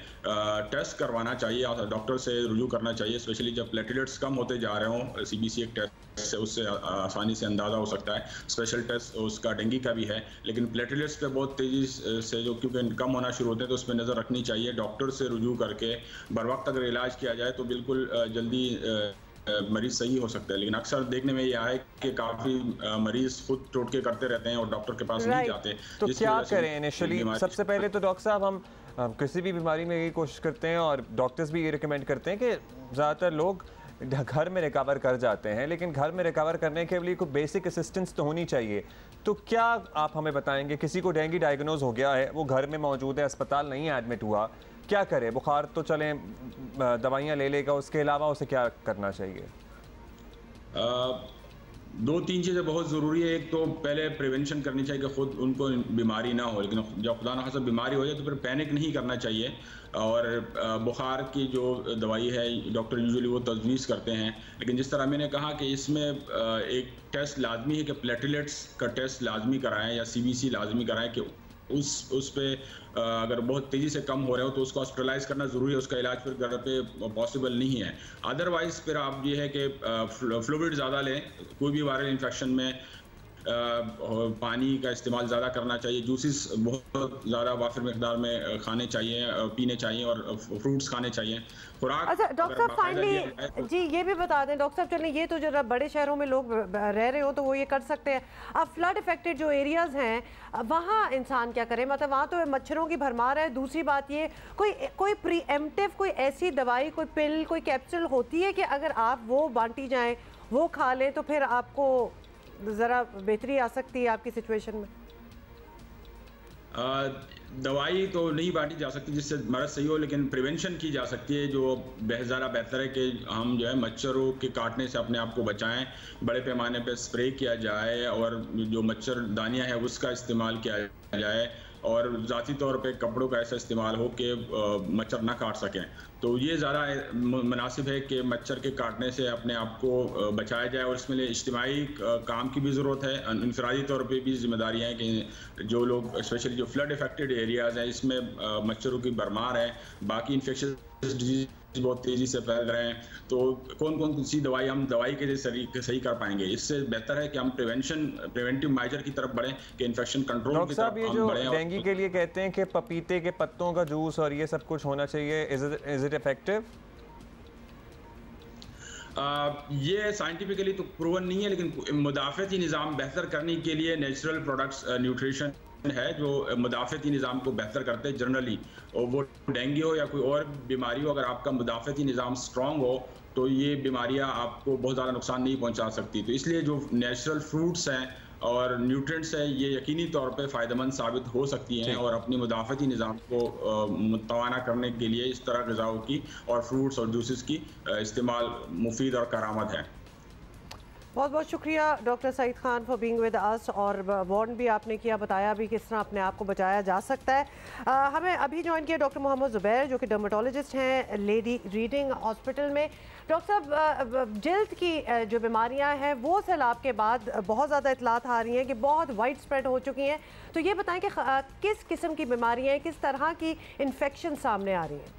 टेस्ट करवाना चाहिए, डॉक्टर से रुजू करना चाहिए, स्पेशली जब प्लेटलेट्स कम होते जा रहे हों। CBC एक टेस्ट से उससे आसानी से अंदाज़ा हो सकता है। स्पेशल टेस्ट उसका डेंगू का भी है, लेकिन प्लेटलेट्स पे बहुत तेज़ी से जो क्योंकि कम होना शुरू होते हैं तो उस पर नज़र रखनी चाहिए। डॉक्टर से रुजू करके बर वक्त अगर इलाज किया जाए तो बिल्कुल जल्दी मरीज सही हो सकता है। लेकिन अक्सर देखने में ये आया कि काफ़ी मरीज खुद टोटके करते रहते हैं और डॉक्टर के पास नहीं जाते। तो क्या करें इनिशियली? सबसे पहले तो डॉक्टर साहब हम किसी भी बीमारी में यही कोशिश करते हैं और डॉक्टर्स भी ये रिकमेंड करते हैं कि ज़्यादातर लोग घर में रिकवर कर जाते हैं, लेकिन घर में रिकवर करने के लिए कोई बेसिक असिस्टेंस तो होनी चाहिए। तो क्या आप हमें बताएंगे, किसी को डेंगू डायग्नोज हो गया है, वो घर में मौजूद है, अस्पताल नहीं एडमिट हुआ, क्या करे? बुखार तो चलें दवाइयाँ ले लेगा, उसके अलावा उसे क्या करना चाहिए? दो तीन चीज़ें बहुत ज़रूरी है। एक तो पहले प्रिवेंशन करनी चाहिए कि खुद उनको बीमारी ना हो, लेकिन जब खुदा न खास्ता बीमारी हो जाए तो फिर पैनिक नहीं करना चाहिए। और बुखार की जो दवाई है डॉक्टर यूजुअली वो तजवीज़ करते हैं, लेकिन जिस तरह मैंने कहा कि इसमें एक टेस्ट लाजमी है कि प्लेटलेट्स का टेस्ट लाजमी कराएं या CBC लाजमी कराएं कि उस पे अगर बहुत तेज़ी से कम हो रहे हो तो उसको हॉस्पिटलाइज करना ज़रूरी है। उसका इलाज फिर घर पे पॉसिबल नहीं है। अदरवाइज़ फिर आप ये है कि फ्लूइड ज़्यादा लें। कोई भी वायरल इन्फेक्शन में पानी का इस्तेमाल ज़्यादा करना चाहिए। जूसेस बहुत ज़्यादा वाफिर मिकदार में खाने चाहिए, पीने चाहिए, और फ्रूट्स खाने चाहिए। खुराक। अच्छा डॉक्टर साहब, फाइनली जी ये भी बता दें डॉक्टर साहब, चलें ये तो जरा बड़े शहरों में लोग रह रहे हो तो वो ये कर सकते हैं। अब फ्लड इफेक्टेड जो एरियाज़ हैं वहाँ इंसान क्या करे? मतलब वहाँ तो मच्छरों की भरमार है। दूसरी बात ये, कोई प्रीएम्प्टिव कोई ऐसी दवाई, कोई पिल, कोई कैप्सूल होती है कि अगर आप वो बांटी जाएँ, वो खा लें तो फिर आपको ज़रा बेहतरी आ सकती है आपकी सिचुएशन में? दवाई तो नहीं बांटी जा सकती जिससे मरज़ सही हो, लेकिन प्रिवेंशन की जा सकती है, जो ज़्यादा बेहतर है कि हम जो है मच्छरों के काटने से अपने आप को बचाएं। बड़े पैमाने पर स्प्रे किया जाए और जो मच्छरदानियाँ है उसका इस्तेमाल किया जाए, और ज़ाती तौर पे कपड़ों का ऐसा इस्तेमाल हो कि मच्छर ना काट सकें। तो ये ज़्यादा मुनासिब है कि मच्छर के काटने से अपने आप को बचाया जाए। और इसमें इज्तिमाई काम की भी ज़रूरत है, इनफरादी तौर पे भी जिम्मेदारियाँ हैं कि जो लोग स्पेशली जो फ्लड इफेक्टेड एरियाज़ हैं इसमें मच्छरों की भरमार है, बाकी इन्फेक्शन डिजीज बहुत तेज़ी से फैल रहे हैं, तो कौन कौन सी दवाई हम दवाई के जरिए सही कर पाएंगे। इससे बेहतर है कि हम प्रिवेंटिव मेजर की तरफ बढ़ें कि इन्फेक्शन कंट्रोल की तरफ हम बढ़ें। डेंगू के लिए कहते हैं कि पपीते के पत्तों का जूस और ये सब कुछ होना चाहिए, इज इट इफेक्टिव? ये साइंटिफिकली तो प्रूवन नहीं है, लेकिन मुदाफ़ती निज़ाम बेहतर करने के लिए नेचुरल प्रोडक्ट्स न्यूट्रिशन है जो मुदाफ़ती निज़ाम को बेहतर करते हैं जनरली, और वो डेंगू हो या कोई और बीमारी हो, अगर आपका मुदाफ़ती निज़ाम स्ट्रॉन्ग हो तो ये बीमारियां आपको बहुत ज़्यादा नुकसान नहीं पहुंचा सकती। तो इसलिए जो नेचुरल फ्रूट्स हैं और न्यूट्रिएंट्स हैं ये यकीनी तौर पे फ़ायदेमंद साबित हो सकती हैं, और अपनी मुदाफ़ती निज़ाम को मुतवाना करने के लिए इस तरह ग़िज़ाओं की और फ्रूट्स और जूसेस की इस्तेमाल मुफीद और करामद है। बहुत बहुत शुक्रिया doctor Saeed Khan for being with us, और वार्न भी आपने किया, बताया भी किस तरह अपने आप को बचाया जा सकता है। हमें अभी ज्वाइन किया डॉक्टर मोहम्मद ज़ुबैर जो कि डर्मेटोलॉजिस्ट हैं लेडी रीडिंग हॉस्पिटल में। डॉक्टर साहब, जल्द की जो बीमारियां हैं वो सैलाब के बाद बहुत ज़्यादा इतलात आ रही हैं कि बहुत वाइड स्प्रेड हो चुकी हैं, तो ये बताएं कि किस किस्म की बीमारियाँ हैं, किस तरह की इन्फेक्शन सामने आ रही हैं?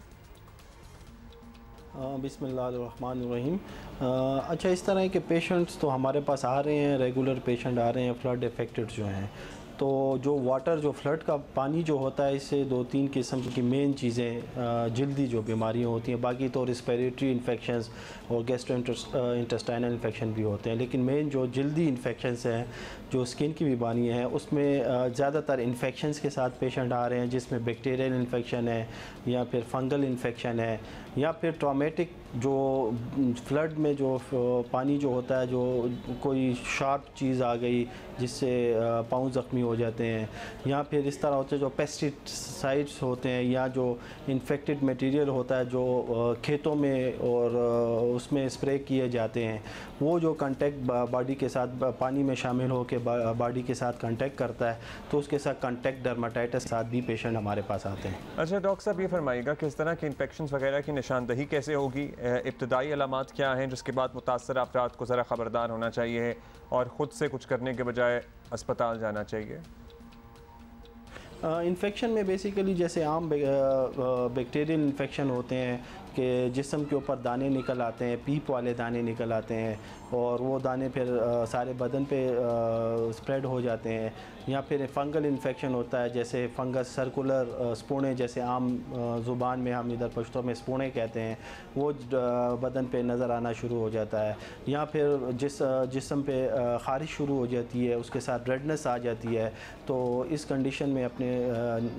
बिस्मिल्लाहिर्रहमानिर्रहीम। अच्छा, इस तरह के पेशेंट्स तो हमारे पास आ रहे हैं, रेगुलर पेशेंट आ रहे हैं फ्लड इफेक्टेड जो हैं। तो जो वाटर जो फ्लड का पानी जो होता है, इससे 2-3 किस्म की मेन चीज़ें जल्दी जो बीमारियां होती हैं, बाकी तो रिस्पिरेटरी इन्फेक्शंस और गैस्ट्रोइंटेस्टाइनल इन्फेक्शन भी होते हैं, लेकिन मेन जो जल्दी इन्फेक्शंस हैं जो स्किन की बीमारियां हैं उसमें ज़्यादातर इन्फेक्शंस के साथ पेशेंट आ रहे हैं, जिसमें बैक्टीरियल इन्फेक्शन है या फिर फंगल इन्फेक्शन है या फिर ट्रॉमेटिक जो फ्लड में जो पानी जो होता है, जो कोई शार्प चीज़ आ गई जिससे पाँव ज़ख्मी हो जाते हैं, या फिर इस तरह होते हैं जो पेस्टिसाइड्स होते हैं या जो इन्फेक्टेड मटेरियल होता है जो खेतों में और उसमें स्प्रे किए जाते हैं, वो जो कांटेक्ट बॉडी के साथ पानी में शामिल हो के बॉडी के साथ कांटेक्ट करता है, तो उसके साथ कांटेक्ट डर्माटाइटिस साथ भी पेशेंट हमारे पास आते हैं। अच्छा डॉक्टर साहब, ये फरमाइएगा किस तरह की इन्फेक्शन वगैरह की निशानदही कैसे होगी, इब्तदाई अलामात क्या हैं जिसके बाद मुतासर अफराद को ज़रा ख़बरदार होना चाहिए और ख़ुद से कुछ करने के बजाय अस्पताल जाना चाहिए? इन्फेक्शन में बेसिकली जैसे आम बैक्टीरियल इन्फेक्शन होते हैं कि जिस्म के ऊपर दाने निकल आते हैं, पीप वाले दाने निकल आते हैं और वो दाने फिर सारे बदन पे स्प्रेड हो जाते हैं, या फिर फंगल इन्फेक्शन होता है जैसे फंगस सर्कुलर स्पूने, जैसे आम ज़ुबान में हम इधर पश्तो में स्पूने कहते हैं, वो बदन पे नज़र आना शुरू हो जाता है, या फिर जिस्म पे ख़ारिश शुरू हो जाती है, उसके साथ रेडनेस आ जाती है। तो इस कंडीशन में अपने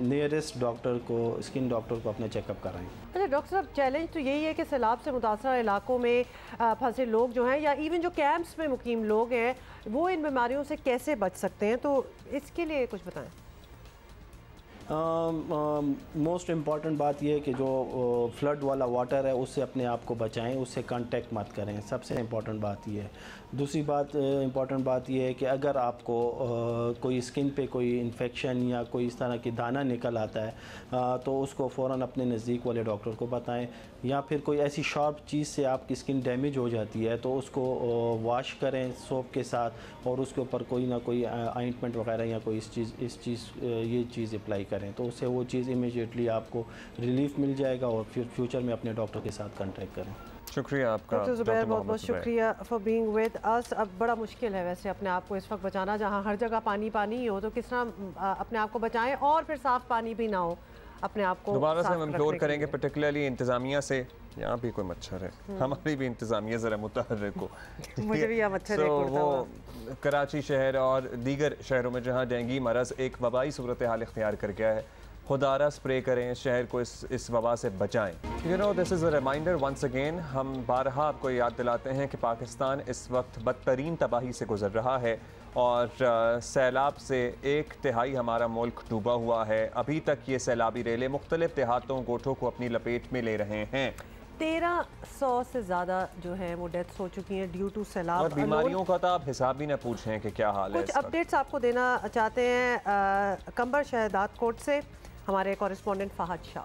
नियरेस्ट डॉक्टर को, स्किन डॉक्टर को अपने चेकअप कराएं। अच्छा डॉक्टर साहब, चैलेंज तो यही है कि सैलाब से मुतासर इलाकों में फंसे लोग जो हैं या इवन जो कैंप्स में मुकीम लोग हैं वो इन बीमारियों से कैसे बच सकते हैं, तो इसके लिए कुछ बताएं। मोस्ट इम्पॉर्टेंट बात यह है कि जो फ्लड वाला वाटर है उससे अपने आप को बचाएं, उससे कांटेक्ट मत करें, सबसे इम्पॉर्टेंट बात यह है। दूसरी बात इम्पॉर्टेंट बात यह है कि अगर आपको कोई स्किन पे कोई इन्फेक्शन या कोई इस तरह की दाना निकल आता है तो उसको फ़ौरन अपने नज़दीक वाले डॉक्टर को बताएं, या फिर कोई ऐसी शार्प चीज़ से आपकी स्किन डैमेज हो जाती है तो उसको वॉश करें सोप के साथ और उसके ऊपर कोई ना कोई ऑइंटमेंट वगैरह या कोई ये चीज़ अप्लाई करें, तो उससे वो चीज़ इमीडिएटली आपको रिलीफ मिल जाएगा और फिर फ्यूचर में अपने डॉक्टर के साथ कॉन्टैक्ट करें। शुक्रिया आपका डॉक्टर ज़ुबैर, बहुत बहुत शुक्रिया फॉर बीइंग विद अस। अब बड़ा मुश्किल है वैसे अपने आप को इस वक्त बचाना, जहाँ हर जगह पानी पानी ही हो, तो किस तरह अपने आप को बचाएं और फिर साफ़ पानी भी ना हो, अपने आप को दोबारा से हम इम्प्लोर करेंगे पर्टिकुलरली इंतज़ामिया से, यहाँ भी कोई मच्छर है, हमारी भी इंतज़ामिया ज़रा मुतहर्रिक हो। मुझे भी यहाँ मच्छर वो कराची शहर और दीगर शहरों में जहाँ डेंगू मरज़ एक वबाई सूरत हाल इख्तियार कर गया है, खुदारा स्प्रे करें, शहर को इस वबा से बचाएं। You know this is a reminder once again, हम बारहा आपको याद दिलाते हैं कि पाकिस्तान इस वक्त बदतरीन तबाही से गुजर रहा है और सैलाब से 1/3 हमारा मुल्क डूबा हुआ है। अभी तक ये सैलाबी रेले मुख्तलिफ देहातों गोठों को अपनी लपेट में ले रहे हैं। 1300 से ज़्यादा जो है वो डेथ्स हो चुकी हैं ड्यू टू सैलाब। और बीमारियों का तो आप हिसाब भी ना पूछें कि क्या हाल है। कुछ अपडेट्स आपको देना चाहते हैं कंबर शहदाद कोट से हमारे कॉरेस्पॉन्डेंट फहद शाह।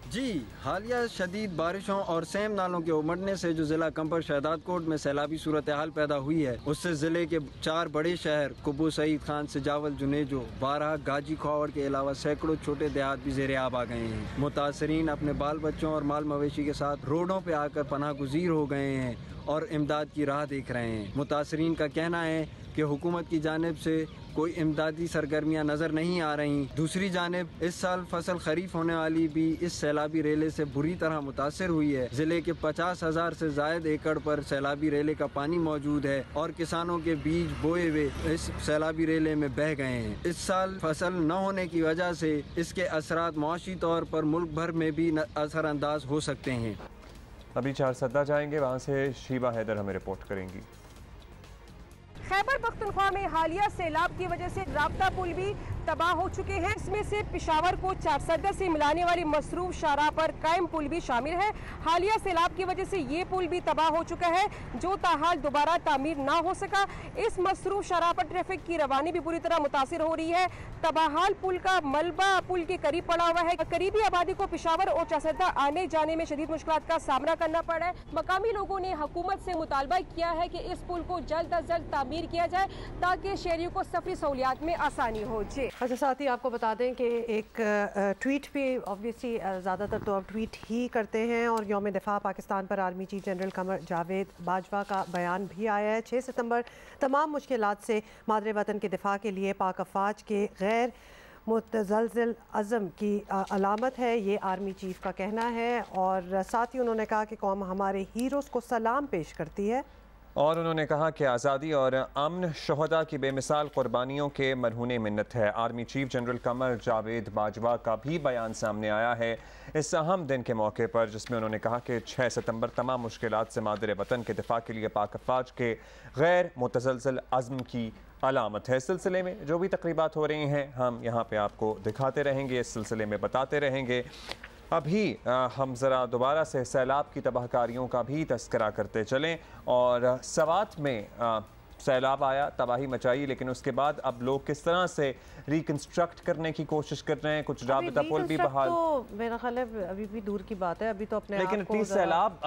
जी, हालिया शदीद बारिशों और सेम नालों के उमड़ने से जो ज़िला कंबर शहदाद कोट में सैलाबी सूरत हाल पैदा हुई है, उससे ज़िले के 4 बड़े शहर कुब्बू, सईद खान, सजावल, जुनेजो, बारह, गाजी खोवर के अलावा सैकड़ों छोटे देहात भी ज़ेरे आब आ गए हैं। मुतासरीन अपने बाल बच्चों और माल मवेशी के साथ रोडों पर आकर पनाह गुज़ीर हो गए हैं और इमदाद की राह देख रहे हैं। मुतासरीन का कहना है कि हुकूमत की जानिब से कोई इमदादी सरगर्मियाँ नज़र नहीं आ रही। दूसरी जानिब इस साल फसल खरीफ होने वाली भी इस सैलाबी रेले से बुरी तरह मुतासर हुई है। ज़िले के 50,000 से ज़ायद एकड़ पर सैलाबी रेले का पानी मौजूद है और किसानों के बीज बोए हुए इस सैलाबी रेले में बह गए हैं। इस साल फसल न होने की वजह से इसके असरात मुआशी तौर पर मुल्क भर में भी असरअंदाज हो सकते हैं। अभी चारसद्दा जाएंगे, वहाँ से शीबा हैदर हमें रिपोर्ट करेंगी। खैबर पख्तूनख्वा में हालिया सैलाब की वजह से राब्ता पुल भी तबाह हो चुके हैं। इसमें से पिशावर को चारसद्दा से मिलाने वाली मसरूफ शाहराह पर कायम पुल भी शामिल है। हालिया सैलाब की वजह से ये पुल भी तबाह हो चुका है, जो ताहाल दोबारा तामीर ना हो सका। इस मसरूफ शाहराह पर ट्रैफिक की रवानी भी बुरी तरह मुतासिर हो रही है। तबाहाल पुल का मलबा पुल के करीब पड़ा हुआ है। करीबी आबादी को पिशावर और चारसद्दा आने जाने में शदीद मुश्किलात का सामना करना पड़ रहा है। मकामी लोगों ने हुकूमत से मुतालबा किया है कि इस पुल को जल्द अज जल्द तामीर किया जाए ताकि शहरियों को सफरी सहूलियात में आसानी हो जाए। अच्छा, साथ ही आपको बता दें कि एक ट्वीट भी ऑब्वियसली ज़्यादातर तो अब ट्वीट ही करते हैं और यौम दिफा पाकिस्तान पर army chief general Qamar Javed Bajwa का बयान भी आया है। 6 सितंबर तमाम मुश्किलात से मादरे वतन के दिफा के लिए पाक अफवाज के गैर मुतज़लज़िल अज़म की अलामत है, ये आर्मी चीफ का कहना है। और साथ ही उन्होंने कहा कि कौम हमारे हीरोज़ को सलाम पेश करती है और उन्होंने कहा कि आज़ादी और अमन शहदा की बेमिसाल कुर्बानियों के मरहूने मिन्नत है। Army chief general Qamar Javed Bajwa का भी बयान सामने आया है इस अहम दिन के मौके पर, जिसमें उन्होंने कहा कि 6 सितंबर तमाम मुश्किलात से मादरे वतन के दिफा के लिए पाक अफवाज के गैर मुतज़लज़िल अज़्म की अलामत है। इस सिलसिले में जो भी तकरीबात हो रही हैं हम यहाँ पे आपको दिखाते रहेंगे, इस सिलसिले में बताते रहेंगे। अभी हम ज़रा दोबारा से सैलाब की तबाहकारियों का भी तस्करा करते चलें। और सवात में सैलाब आया, तबाही मचाई, लेकिन उसके बाद अब लोग किस तरह से रिकन्स्ट्रक्ट करने की कोशिश कर रहे हैं। कुछ राबिता पुल भी बहाल, तो मेरा ख्याल है अभी भी दूर की बात है, अभी तो अपने लेकिन एटलीस्ट सैलाब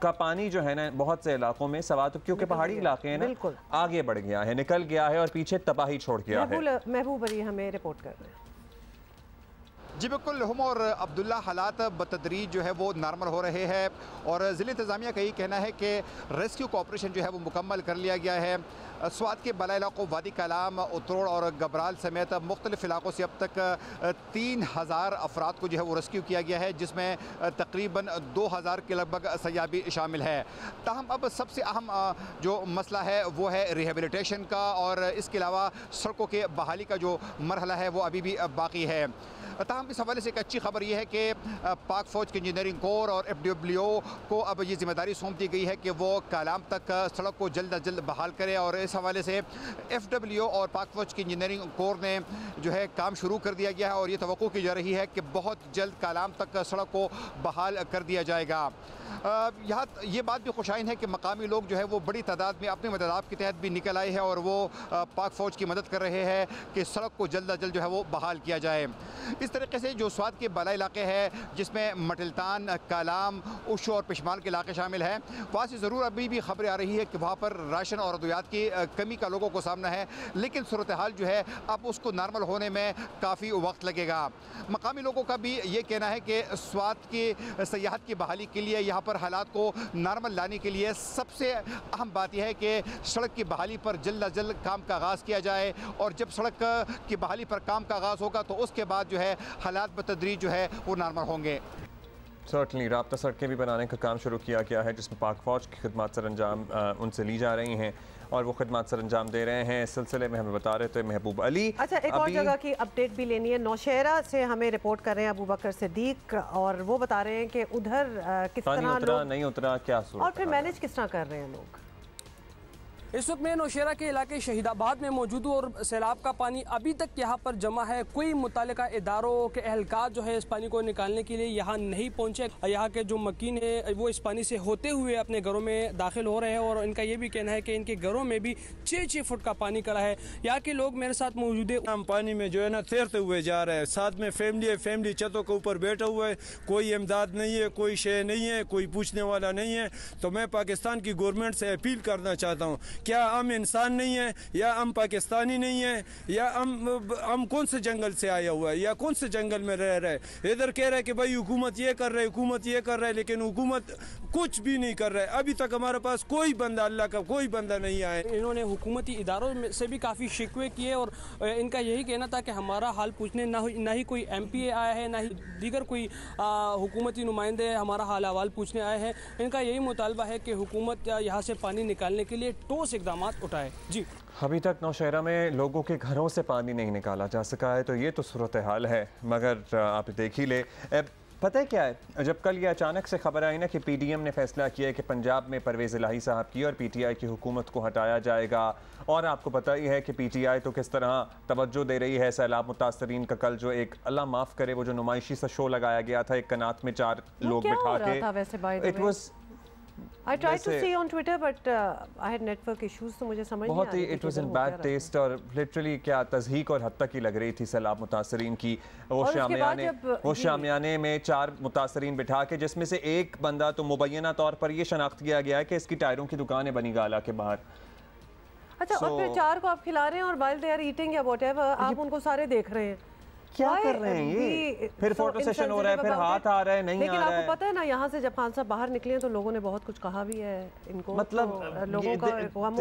का पानी जो है ना बहुत से इलाकों में सवात, क्योंकि पहाड़ी इलाके हैं ना, आगे बढ़ गया है, निकल गया है और पीछे तबाही छोड़ गया है। महबूब अली हमें रिपोर्ट कर रहे हैं। जी बिल्कुल, हम और अब्दुल्ला हालात बतदरीज जो है वो नॉर्मल हो रहे हैं और ज़िला इंतज़ामिया का यही कहना है कि रेस्क्यू का ऑपरेशन जो है वो मुकम्मल कर लिया गया है। स्वात के बला इलाकों वादी कलाम, उतरोड़ और गबराल समेत मुख्तलिफ इलाकों से अब तक 3000 अफराद को जो है वो रेस्क्यू किया गया है, जिसमें तकरीबन 2000 के लगभग सयाबी शामिल है। ताहम अब सबसे अहम जो मसला है वो है रिहेबिलिटेशन का, और इसके अलावा सड़कों के बहाली का जो मरहला है वो अभी भी बाकी है। ताहम इस हवाले से एक अच्छी खबर यह है कि पाक फ़ौज के इंजीनियरिंग कोर और FWO को अब ये जिम्मेदारी सौंप दी गई है कि वो कालाम तक सड़क को जल्द अज जल्द बहाल करे, और इस हवाले से FWO और पाक फ़ौज की इंजीनियरिंग कोर ने जो है काम शुरू कर दिया गया है और ये तवक्को की जा रही है कि बहुत जल्द कालाम तक सड़क को बहाल कर दिया जाएगा। यहाँ ये बात भी खुशाइन है कि मकामी लोग जो है वो बड़ी तादाद में अपने मददाब के तहत भी निकल आए हैं और वो पाक फ़ौज की मदद कर रहे हैं कि सड़क को जल्द अज जल्द जो है वो बहाल किया जाए। इस तरीके से जो स्वात के बला इलाके हैं जिसमें मटिलतान, कालाम, उशो और पिशमाल के इलाके शामिल हैं, वहाँ से ज़रूर अभी भी खबरें आ रही है कि वहाँ पर राशन और अद्वियात की कमी का लोगों को सामना है, लेकिन सूरत हाल जो है अब उसको नॉर्मल होने में काफ़ी वक्त लगेगा। मकामी लोगों का भी ये कहना है कि स्वात की सयाहत की बहाली के लिए, यहाँ पर हालात को नॉर्मल लाने के लिए सबसे अहम बात यह है कि सड़क की बहाली पर जल्द अज जल्द काम का आगाज़ किया जाए, और जब सड़क की बहाली पर काम का आगाज़ होगा तो उसके बाद जो है हालात बतदरीज जो है वो नॉर्मल होंगे। सर्टनली राब्ता सड़कें भी बनाने का काम शुरू किया गया है, जिसमें पाक फ़ौज की खिदमत सर अंजाम उनसे ली जा रही हैं और वो खिदमत सर अंजाम दे रहे हैं। इस सिलसिले में हमें बता रहे थे महबूब अली। अच्छा, एक और जगह की अपडेट भी लेनी है। नौशहरा से हमें रिपोर्ट कर रहे हैं अबू बकर सिद्दीक, और वो बता रहे हैं कि उधर किस तरह उतरा नहीं उतरा, क्या सूरत और फिर मैनेज किस तरह कर रहे हैं लोग। इस वक्त मैं नौशहरा के इलाके शहीदाबाद में मौजूद हूँ और सैलाब का पानी अभी तक यहाँ पर जमा है। कोई मुतालिका इदारों के एहलकार जो है इस पानी को निकालने के लिए यहाँ नहीं पहुँचे। यहाँ के जो मकीन है वो इस पानी से होते हुए अपने घरों में दाखिल हो रहे हैं और इनका ये भी कहना है कि इनके घरों में भी 6-6 फुट का पानी खड़ा है। यहाँ के लोग मेरे साथ मौजूद है। हम पानी में जो है ना तैरते हुए जा रहे हैं, साथ में फैमिली है, फैमिली छतों के ऊपर बैठा हुआ है, कोई इमदाद नहीं है, कोई शय नहीं है, कोई पूछने वाला नहीं है। तो मैं पाकिस्तान की गवर्नमेंट से अपील करना चाहता हूँ, क्या हम इंसान नहीं है या हम पाकिस्तानी नहीं है, या हम कौन से जंगल से आया हुआ है या कौन से जंगल में रह रहे हैं। इधर कह रहे हैं कि भाई हुकूमत ये कर रहे है, हुकूमत ये कर रहा है, लेकिन हुकूमत कुछ भी नहीं कर रहा है। अभी तक हमारे पास कोई बंदा, अल्लाह का कोई बंदा नहीं आया। इन्होंने हुकूमती इदारों से भी काफ़ी शिकवे किए और इनका यही कहना था कि हमारा हाल पूछने ना ही कोई MPA आया है, ना ही दीगर कोई हुकूमती नुमाइंदे हमारा हाल अहवाल पूछने आए हैं। इनका यही मुतालबा है कि हुकूमत यहाँ से पानी निकालने के लिए ठोस इक़दाम उठाए। जी, अभी तक नौशहरा में लोगों के घरों से पानी नहीं निकाला जा सका है, तो ये तो सूरत हाल है। मगर आप देख ही ले, पता है क्या है, जब कल ये अचानक से खबर आई ना कि पीडीएम ने फैसला किया है कि पंजाब में परवेज़ इलाही साहब की और पीटीआई की हुकूमत को हटाया जाएगा, और आपको पता ही है कि पीटीआई तो किस तरह तवज्जो दे रही है सैलाब मुतासरीन का। कल जो एक अल्लाह माफ़ करे वो जो नुमाइशी सा शो लगाया गया था एक कनात में 4 लोग बिठा के, it was I tried to see on Twitter but I had network issues, तो मुझे समझ नहीं आ रही थी। It was in bad taste और लिटरली क्या तज़हीक और हद तक ही लग रही थी सैलाब मुतासरीन की। वो शामियाने में 4 मुतासरीन बिठा के, जिसमें से एक बंदा तो मुबैना तौर पर ये शनाख्त किया गया है कि इसकी टायरों की दुकान है बनी गाला के बाहर। अच्छा, और फिर 4 को आप खिला रहे हैं और while they are eating या whatever आप उनको सारे देख रहे हैं, क्या कर रहे हैं ये? फिर फोटो सेशन हो रहा है, फिर हाथ आ रहा है, नहीं आ रहा है। लेकिन आपको पता है ना, यहाँ से जब खान साहब बाहर निकले हैं तो लोगों ने बहुत कुछ कहा भी है इनको, मतलब तो लोगों का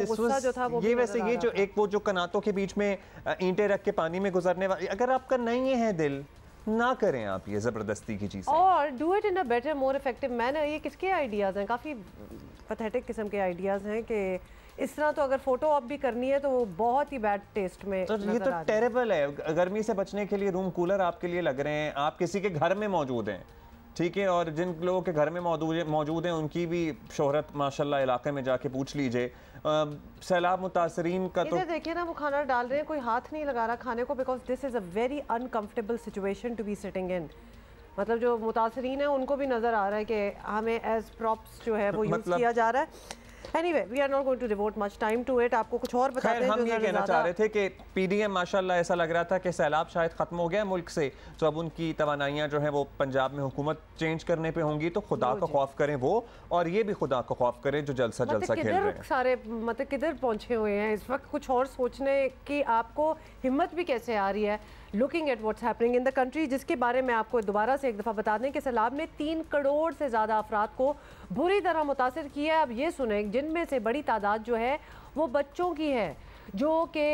गुस्सा जो था वो ये वैसे ये जो एक वो जो कनातों के बीच में ईंटें रख के पानी में गुजरने वाली, अगर आपका नहीं है दिल ना करें आप ये जबरदस्ती की चीज़, और do it in a better more effective manner. ये किसके आइडियाज़ हैं? काफ़ी पैथेटिक किस्म के आइडियाज़ हैं कि इस तरह तो अगर फोटो ऑफ भी करनी है तो वो बहुत ही बैड टेस्ट में तो ये तो टेरेबल है। गर्मी से बचने के लिए रूम कूलर आपके लिए लग रहे हैं, आप किसी के घर में मौजूद हैं, ठीक है, और जिन लोगों के घर में मौजूद हैं उनकी भी शोहरत माशाल्लाह इलाके में जाके पूछ लीजिए। सैलाब मुतासरीन का तो देखिए ना, वो खाना डाल रहे हैं, कोई हाथ नहीं लगा रहा खाने को, because this is a very uncomfortable situation to be sitting in. मतलब जो मुतासरीन है उनको भी नज़र आ रहा है कि हमें एज प्रॉप्स जो है वो यूज़ किया जा रहा है। Anyway, we are not going to devote much time to it. आपको कुछ और बताते हैं। हम ये कहना चाह रहे थे कि पीडीएम माशाल्लाह ऐसा लग रहा था कि सैलाब शायद ख़त्म हो गया मुल्क से, तो अब उनकी तवानाइयाँ जो हैं वो पंजाब में हुकूमत चेंज करने पे होंगी, तो खुदा का खौफ करें वो, और ये भी खुदा का खौफ करें जो जलसा जलसा खेल रहे हैं। सारे मतलब किधर पहुँचे हुए हैं इस वक्त, कुछ और सोचने की आपको हिम्मत भी कैसे आ रही है looking at what's happening in the country, जिसके बारे में आपको दोबारा से एक दफ़ा बता दें कि सैलाब ने 3 करोड़ से ज़्यादा अफराद को बुरी तरह मुतासिर किया है। अब ये सुने, जिनमें से बड़ी तादाद जो है वो बच्चों की है जो कि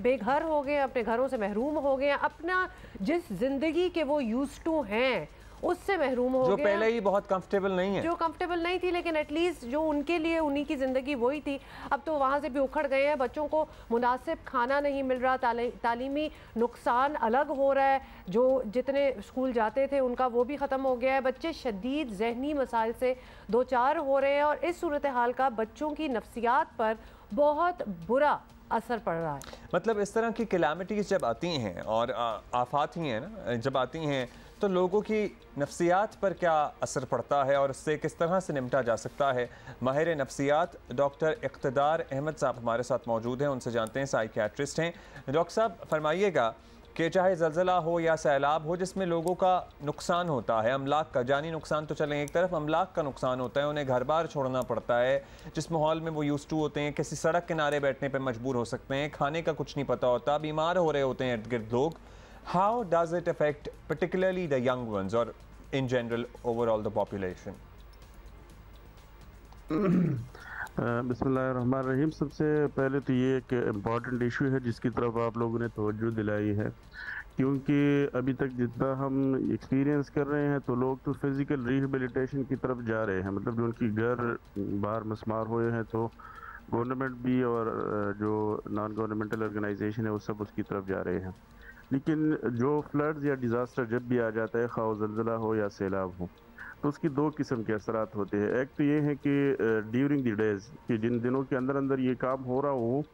बेघर हो गए, अपने घरों से महरूम हो गए, अपना जिस जिंदगी के वो यूज्ड टू हैं उससे महरूम हो गए, जो पहले ही बहुत कंफर्टेबल नहीं है, जो कंफर्टेबल नहीं थी, लेकिन एटलीस्ट जो उनके लिए उन्हीं की ज़िंदगी वही थी, अब तो वहाँ से भी उखड़ गए हैं। बच्चों को मुनासिब खाना नहीं मिल रहा, तालीमी नुकसान अलग हो रहा है, जो जितने स्कूल जाते थे उनका वो भी ख़त्म हो गया है, बच्चे शदीद जहनी मसाइल से 2-4 हो रहे हैं, और इस सूरत हाल का बच्चों की नफ्सियात पर बहुत बुरा असर पड़ रहा है। मतलब इस तरह की कैलामिटीज़ जब आती हैं और आफात ही हैं ना, जब आती हैं तो लोगों की नफ्सियात पर क्या असर पड़ता है और उससे किस तरह से निपटा जा सकता है। माहिर नफ्सियात डॉक्टर इक़्तिदार अहमद साहब हमारे साथ मौजूद हैं, उनसे जानते हैं, साइकियाट्रिस्ट हैं। डॉक्टर साहब फरमाइएगा कि चाहे ज़लज़ला हो या सैलाब हो जिसमें लोगों का नुकसान होता है, अमलाक का, जानी नुकसान तो चलें एक तरफ, अमलाक का नुकसान होता है, उन्हें घर बार छोड़ना पड़ता है, जिस माहौल में वो यूज़ टू होते हैं, किसी सड़क किनारे बैठने पर मजबूर हो सकते हैं, खाने का कुछ नहीं पता होता, बीमार हो रहे होते हैं इर्द गिर्द लोग। How does it affect particularly the young ones or in general overall the population? बिस्मिल्लाहिर्रहमानिर्रहीम। सबसे पहले तो ये एक इम्पॉर्टेंट इशू है जिसकी तरफ आप लोगों ने तवज्जो दिलाई है, क्योंकि अभी तक जितना हम एक्सपीरियंस कर रहे हैं तो लोग तो फिज़िकल रिहेबिलिटेशन की तरफ जा रहे हैं, मतलब जो उनकी घर बाहर मस्मार हुए हैं तो गवर्नमेंट भी और जो नॉन गवर्नमेंटल ऑर्गेनाइजेशन है वो सब उसकी तरफ जा रहे हैं। लेकिन जो फ्लड्स या डिज़ास्टर जब भी आ जाता है, खा ज़लज़ला हो या सैलाब हो, तो उसकी 2 किस्म के असरात होते हैं। एक तो ये है कि ड्यूरिंग द डेज़, कि जिन दिनों के अंदर अंदर ये काम हो रहा हो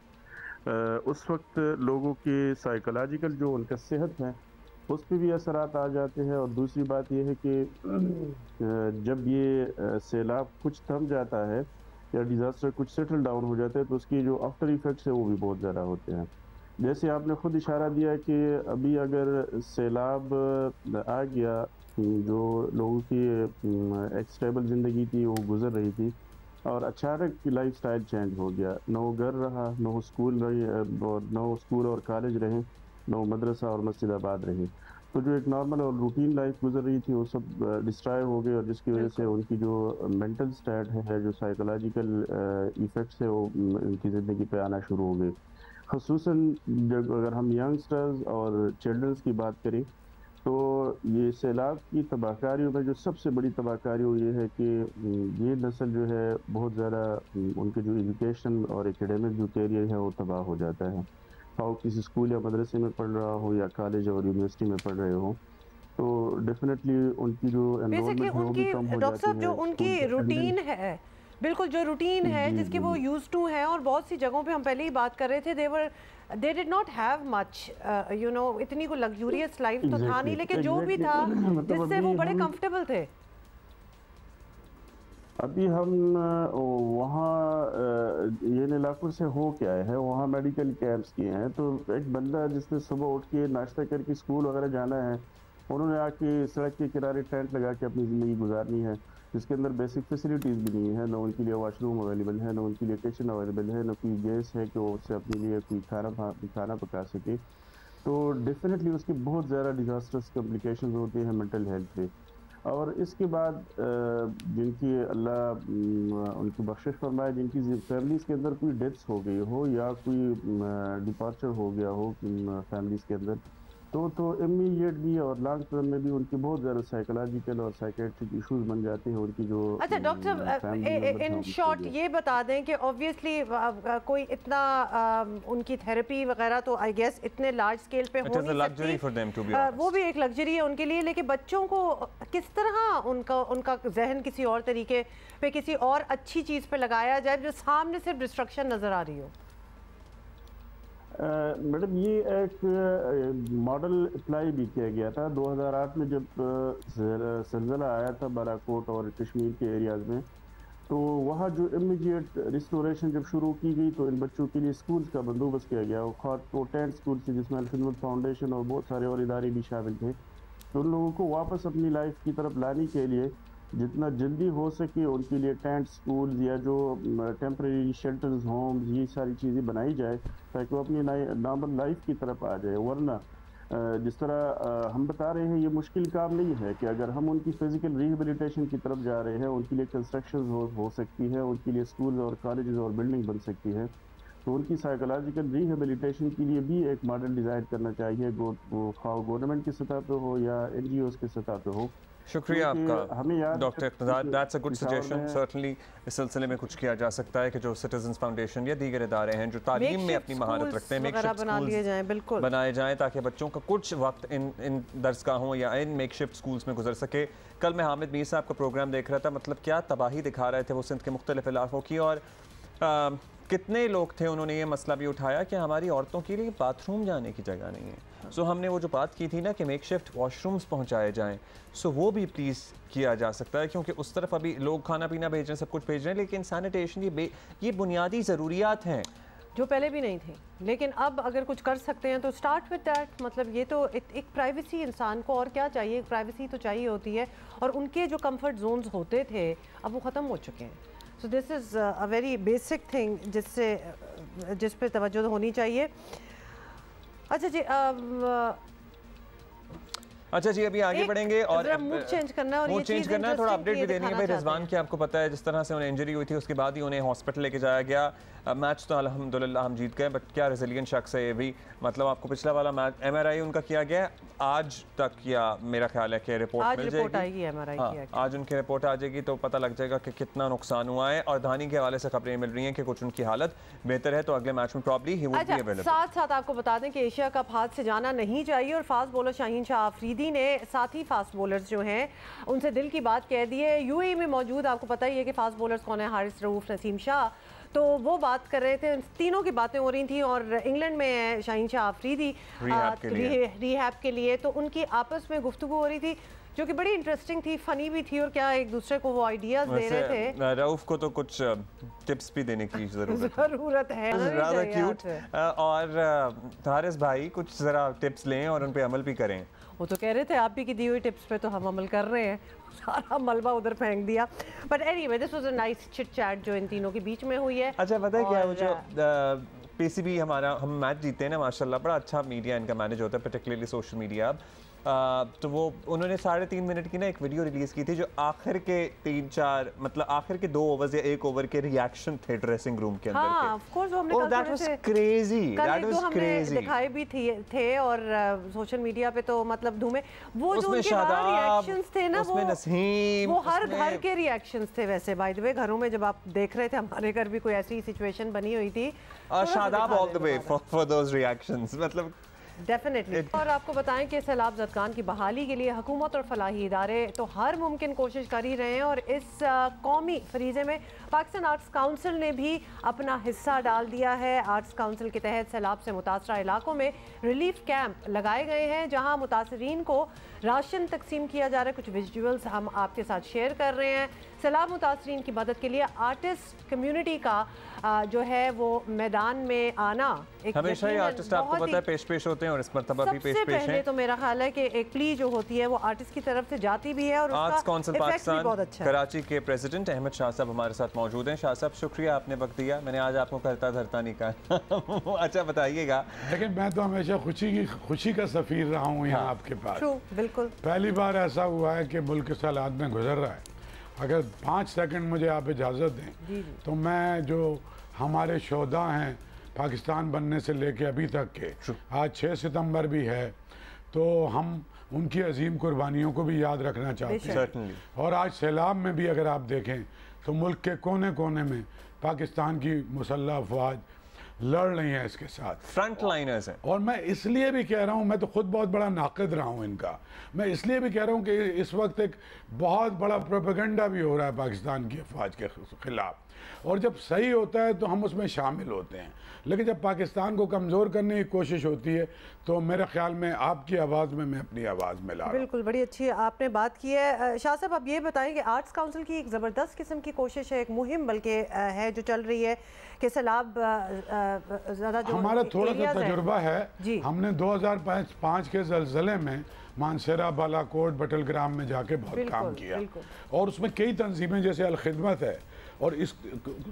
उस वक्त लोगों के साइकोलॉजिकल जो उनका सेहत है उस पर भी असरात आ जाते हैं। और दूसरी बात ये है कि जब ये सैलाब कुछ थम जाता है या डिज़ास्टर कुछ सेटल डाउन हो जाता है तो उसकी जो आफ्टर इफ़ेक्ट्स है वो भी बहुत ज़्यादा होते हैं। जैसे आपने ख़ुद इशारा दिया कि अभी अगर सैलाब आ गया, जो लोगों की एक स्टेबल ज़िंदगी थी वो गुजर रही थी और अचानक लाइफ स्टाइल चेंज हो गया, न वो घर रहा, न वो स्कूल रही, और न वो स्कूल और कॉलेज रहे, न वो मदरसा और मस्जिद आबाद रही, तो जो एक नॉर्मल और रूटीन लाइफ गुजर रही थी वो सब डिस्ट्रॉय हो गई, और जिसकी वजह से उनकी जो मेंटल स्टेट है, जो साइकोलॉजिकल इफ़ेक्ट्स है वो उनकी ज़िंदगी पे आना शुरू हो गए। ख़ुसूसन जब अगर हम यंगस्टर्स और चिल्ड्रंस की बात करें तो ये सैलाब की तबाहकारियों में जो सबसे बड़ी तबाहकारी ये है कि ये नस्ल जो है बहुत ज़्यादा उनके जो एजुकेशन और एकेडमिक जो कैरियर है वो तबाह हो जाता है। और किसी स्कूल या मदरसे में पढ़ रहा हो या कॉलेज और यूनिवर्सिटी में पढ़ रहे हो, तो डेफिनेटली उनकी जो बेसिकली उनकी डॉक्टर साहब जो उनकी रूटीन है, बिल्कुल जो रूटीन है जिसके वो यूज्ड टू हैं, और बहुत सी जगहों पे हम पहले ही बात कर रहे थे they did not have much you know, इतनी कोई लग्जूरियस लाइफ तो था नहीं, लेकिन जो भी था जिससे वो बड़े कंफर्टेबल थे। अभी हम वहाँ ये इलाकों से हो के आए हैं, वहाँ मेडिकल कैंप्स किए हैं, तो एक बंदा जिसने सुबह उठ के नाश्ता करके स्कूल वगैरह जाना है, उन्होंने आके सड़क के किनारे टेंट लगा के अपनी ज़िंदगी गुजारनी है, जिसके अंदर बेसिक फैसिलिटीज़ भी नहीं है, ना उनके लिए वॉशरूम अवेलेबल है, ना उनके लिए किचन अवेलेबल है, ना कोई गैस है कि वो उससे अपने लिए कोई खाना पका सके। तो डेफिनेटली उसकी बहुत ज़्यादा डिज़ास्टर्स कम्प्लिकेशंस होती हैं मेंटल हेल्थ पे। और इसके बाद जिनकी अल्लाह उनकी बख्शिश फरमाए, जिनकी फैमिलीज़ के अंदर कोई डेथ्स हो गई हो या कोई डिपार्चर हो गया हो फैमिलीज़ के अंदर, तो इमीडिएटली और लॉन्ग टर्म में भी उनकी बहुत ज़्यादा साइकोलॉजिकल और साइकेट्रिक इश्यूज बन जाते हैं उनकी जो। अच्छा डॉक्टर इन शॉर्ट ये बता दें कि ऑब्वियसली कोई इतना उनकी थेरेपी वगैरह तो आई गेस इतने लार्ज स्केल पे हो नहीं सकती, वो भी एक लग्जरी है उनके लिए, लेकिन बच्चों को किस तरह उनका जहन किसी और तरीके पे, किसी और अच्छी चीज़ पे लगाया जाए जो सामने सिर्फ डिस्ट्रक्शन नज़र आ रही हो? मैडम ये एक मॉडल अप्लाई भी किया गया था 2008 में जब ज़लज़ला आया था बालाकोट और कश्मीर के एरियाज़ में, तो वहाँ जो इमीडिएट रिस्टोरेशन जब शुरू की गई तो इन बच्चों के लिए स्कूल्स का बंदोबस्त किया गया, वो 10 स्कूल थे जिसमें अल-खिदमत फाउंडेशन और बहुत सारे और इदारे भी शामिल थे। तो उन लोगों को वापस अपनी लाइफ की तरफ लाने के लिए जितना जल्दी हो सके उनके लिए टेंट स्कूल या जो टेम्परेरी शेल्टर्स होम्स ये सारी चीज़ें बनाई जाए ताकि वो अपनी नॉर्मल लाइफ की तरफ आ जाए। वरना जिस तरह हम बता रहे हैं ये मुश्किल काम नहीं है कि अगर हम उनकी फ़िज़िकल रिहेबिलिटेशन की तरफ जा रहे हैं, उनके लिए कंस्ट्रक्शन हो सकती है, उनके लिए स्कूल और कॉलेजेस और बिल्डिंग बन सकती है, तो उनकी साइकोलॉजिकल रिहेबिलिटेशन के लिए भी एक मॉडल डिज़ाइन करना चाहिए, गवर्नमेंट की सतह पे हो या NGOs की सतह पे हो। शुक्रिया आपका doctor Iqtidar, that's a good suggestion. Certainly इस सिलसिले में कुछ किया जा सकता है कि जो सिटीजन्स फाउंडेशन या दीगर इदारे हैं जो तालीम में अपनी महारत रखते हैं, मेकशिफ्ट स्कूल्स बनाए जाएं ताकि बच्चों का कुछ वक्त इन दरसगाहों या इन मेकशिफ्ट स्कूल्स में गुजर सके। कल मैं हामिद मीर साहब का प्रोग्राम देख रहा था, मतलब क्या तबाही दिखा रहे थे वो सिंध के मुख्तलिफ इलाकों की, और कितने लोग थे उन्होंने ये मसला भी उठाया कि हमारी औरतों के लिए बाथरूम जाने की जगह नहीं है। सो हमने वो जो बात की थी ना कि मेकशिफ्ट वॉशरूम्स पहुंचाए जाएं, सो वो भी प्लीज़ किया जा सकता है, क्योंकि उस तरफ अभी लोग खाना पीना भेज रहे हैं, सब कुछ भेज रहे हैं, लेकिन सैनिटेशन ये बुनियादी ज़रूरियात हैं जो पहले भी नहीं थी। लेकिन अब अगर कुछ कर सकते हैं तो स्टार्ट विद दैट। मतलब ये तो एक प्राइवेसी इंसान को और क्या चाहिए, प्राइवेसी तो चाहिए होती है, और उनके जो कंफर्ट जोन्स होते थे अब वो ख़त्म हो चुके हैं। So this is a very basic thing जिस पे तवज्जो होनी चाहिए। अच्छा जी अभी आगे बढ़ेंगे और मूड चेंज करना और मूड चेंज करना है, थोड़ा अपडेट भी देनी है भाई रिजवान की। आपको पता है जिस तरह से उन्हें इंजरी हुई थी उसके बाद ही उन्हें हॉस्पिटल लेके जाया गया। मैच तो अल्हम्दुलिल्लाह हम जीत गए, बट क्या रेजिलिएंट शख्स है ये भी। मतलब आपको पिछला वाला मैच MRI उनका किया गया आज तक, या मेरा ख्याल है कि रिपोर्ट मिल जाएगी आज उनकी रिपोर्ट आ जाएगी तो पता लग जाएगा कि कितना नुकसान हुआ है। और धानी के हवाले से खबरें मिल रही हैं कि कुछ उनकी हालत बेहतर है, तो अगले मैच में probably he would be available. साथ साथ आपको बता दें कि एशिया कप हाथ से जाना नहीं चाहिए, और फास्ट बॉलर शाहीन शाह आफरीदी ने साथ ही फास्ट बॉलर्स जो हैं उनसे दिल की बात कह दी है। UAE में मौजूद आपको पता ही है कि फास्ट बॉलर्स कौन है, हारिस रऊफ, नसीम शाह, तो वो बात कर रहे थे, तीनों की बातें हो रही थी। और इंग्लैंड में है शाहीन शाह आफरीदी रिहैब के लिए, तो उनकी आपस में गुफ्तगू हो रही थी जो कि बड़ी इंटरेस्टिंग थी, फनी भी थी, और क्या एक दूसरे को वो आइडियाज दे रहे थे। रऊफ को तो कुछ टिप्स भी देने की जरूरत है, ज़्यादा क्यूट, और हारिस भाई कुछ ज़रा टिप्स लें और उन पे अमल भी करें। वो तो कह रहे थे आप भी की दी हुई टिप्स पे तो हम अमल कर रहे हैं, सारा मलबा उधर फेंक दिया। But anyway this was a nice chit chat जो इन तीनों के बीच में हुई है। अच्छा पता है क्या, वो जो PCB हम मैच जीते हैं ना माशाल्लाह, बड़ा अच्छा मीडिया इनका मैनेज होता है, पर्टिकुलरली सोशल मीडिया। तो वो उन्होंने 3.5 मिनट की ना एक वीडियो रिलीज़ की थी जो आखिर के 3-4 मतलब आखिर के 2 ओवर्स या 1 ओवर के रिएक्शन थे ड्रेसिंग रूम के अंदर के। ऑफ कोर्स हमने that was crazy, that was crazy दिखाए भी थे और सोशल मीडिया पे तो मतलब धूमे वो जो उनके रिएक्शंस थे ना, उसमें नसीम, वो हर घर के रिएक्शंस थे। वैसे बाय द वे घरों में जब आप देख रहे थे, हमारे घर भी कोई ऐसी सिचुएशन बनी हुई थी। Shadab all the way for those reactions. मतलब डेफिनेटली। और आपको बताएं कि सैलाब ज़दगान की बहाली के लिए हुकूमत और फलाही इदारे तो हर मुमकिन कोशिश कर ही रहे हैं और इस कौमी फरीजे में पाकिस्तान आर्ट्स काउंसिल ने भी अपना हिस्सा डाल दिया है। आर्ट्स काउंसिल के तहत सैलाब से मुतासरा इलाकों में रिलीफ कैंप लगाए गए हैं जहां मुतासरीन को राशन तकसीम किया जा रहा है। कुछ विजुअल्स हम आपके साथ शेयर कर रहे हैं। सैलाब मुतासरीन की मदद के लिए आर्टिस्ट कम्युनिटी का जो है वो मैदान में आना हमेशा ही आर्टिस्ट आपको पता है पेश होते हैं और इस मरतबा भी पेश पहले तो मेरा ख्याल है कि एक प्ली जो होती है वो आर्टिस्ट की तरफ से जाती भी है और आर्ट्स काउंसिल पाकिस्तान बहुत अच्छा कराची के प्रेसिडेंट अहमद शाह साहब हमारे साथ मौजूद हैं। शाह साहब शुक्रिया आपने वक्त दिया। मैंने आज आपको करता धरता नहीं कहा। अच्छा बताइएगा। लेकिन मैं तो हमेशा खुशी का सफीर रहा हूँ यहाँ आपके पास। बिल्कुल पहली बार ऐसा हुआ है कि मुल्क इस हालात में गुजर रहा है। अगर 5 सेकंड मुझे आप इजाज़त दें तो मैं जो हमारे शोधा हैं पाकिस्तान बनने से लेके अभी तक के, आज 6 सितंबर भी है तो हम उनकी अजीम कुर्बानियों को भी याद रखना चाहते हैं। और आज सैलाब में भी अगर आप देखें तो मुल्क के कोने कोने में पाकिस्तान की मुसल्लह अफवाज लड़ रही हैं इसके साथ, फ्रंट लाइनर्स हैं। और मैं इसलिए भी कह रहा हूँ, मैं तो खुद बहुत बड़ा नाक़िद रहा हूँ इनका, मैं इसलिए भी कह रहा हूँ कि इस वक्त एक बहुत बड़ा प्रोपेगेंडा भी हो रहा है पाकिस्तान की अफवाज के खिलाफ, और जब सही होता है तो हम उसमें शामिल होते हैं, लेकिन जब पाकिस्तान को कमज़ोर करने की कोशिश होती है तो मेरे ख्याल में आपकी आवाज़ में मैं अपनी आवाज़ में ला रहा हूं। बिल्कुल, बड़ी अच्छी आपने बात की है। शाह साहब अब ये बताएं कि आर्ट्स काउंसिल की एक ज़बरदस्त किस्म की कोशिश है, एक मुहिम बल्कि है जो चल रही है कि सैलाब ज़्यादा जो हमारा थोड़ा सा तजुर्बा है। हमने 2005 के ज़लज़ले में मानसरा, बालाकोट, बटलग्राम में जाके बहुत काम किया और उसमें कई तंजीमें जैसे अल खिदमत है और इस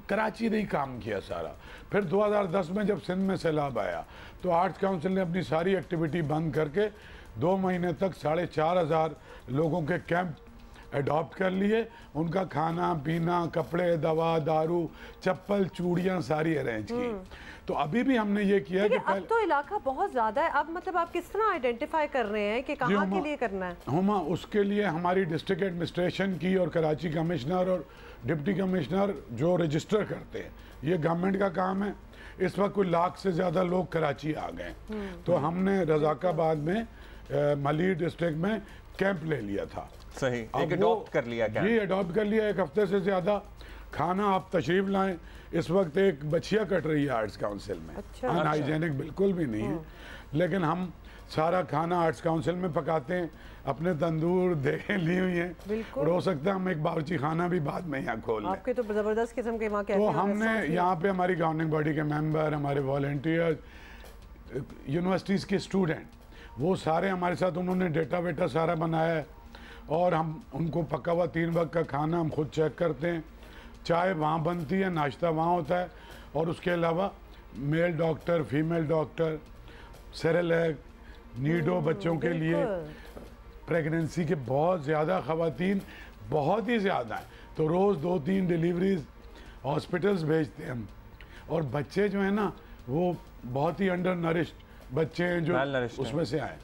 कराची ने ही काम किया सारा। फिर 2010 में जब सिंध में सैलाब आया तो आर्ट्स काउंसिल ने अपनी सारी एक्टिविटी बंद करके 2 महीने तक 4,500 लोगों के कैंप अडॉप्ट कर लिए। उनका खाना पीना, कपड़े, दवा, दारू, चप्पल, चूड़ियाँ सारी अरेंज की। तो अभी भी हमने ये किया कि अब तो इलाका बहुत ज़्यादा है, अब मतलब आप किस तरह आइडेंटिफाई कर रहे हैं कि कहाँ के लिए करना है? हुमा उसके लिए हमारी डिस्ट्रिक्ट एडमिनिस्ट्रेशन की और कराची कमिश्नर और डिप्टी कमिश्नर जो रजिस्टर करते हैं, ये गवर्नमेंट का काम है। इस वक्त कोई 1 लाख से ज़्यादा लोग कराची आ गए, तो हमने रजाकाबाद में मली डिस्ट्रिक्ट में कैंप ले लिया था। सही, एक अडॉप्ट कर लिया कैंप। जी अडॉप्ट कर लिया, 1 हफ्ते से ज़्यादा। खाना आप तशरीफ लाएं। इस वक्त एक बछिया कट रही है आर्ट्स काउंसिल में, अनहाइजेनिक बिल्कुल भी नहीं है, लेकिन हम सारा खाना आर्ट्स काउंसिल में पकाते हैं, अपने तंदूर देखें ली हुई हैं, और हो सकता है हम एक बावर्ची खाना भी बाद में यहाँ खोल लें। आपके तो ज़बरदस्त किस्म के वहाँ तो हमने यहाँ पे हमारी गवर्निंग बॉडी के मेंबर, हमारे वॉलंटियर, यूनिवर्सिटीज़ के स्टूडेंट, वो सारे हमारे साथ, उन्होंने डेटा वेटा सारा बनाया है और हम उनको पका हुआ 3 वक्त का खाना हम खुद चेक करते हैं। चाय वहाँ बनती है, नाश्ता वहाँ होता है, और उसके अलावा mail doctor, female doctor, Cerelac, Nido बच्चों के लिए, प्रेगनेंसी के बहुत ज़्यादा ख़वातीन बहुत ही ज़्यादा हैं, तो रोज़ 2-3 डिलीवरीज हॉस्पिटल्स भेजते हैं हम। और बच्चे जो हैं ना वो बहुत ही अंडर नरिश्ड बच्चे हैं जो उसमें से आए,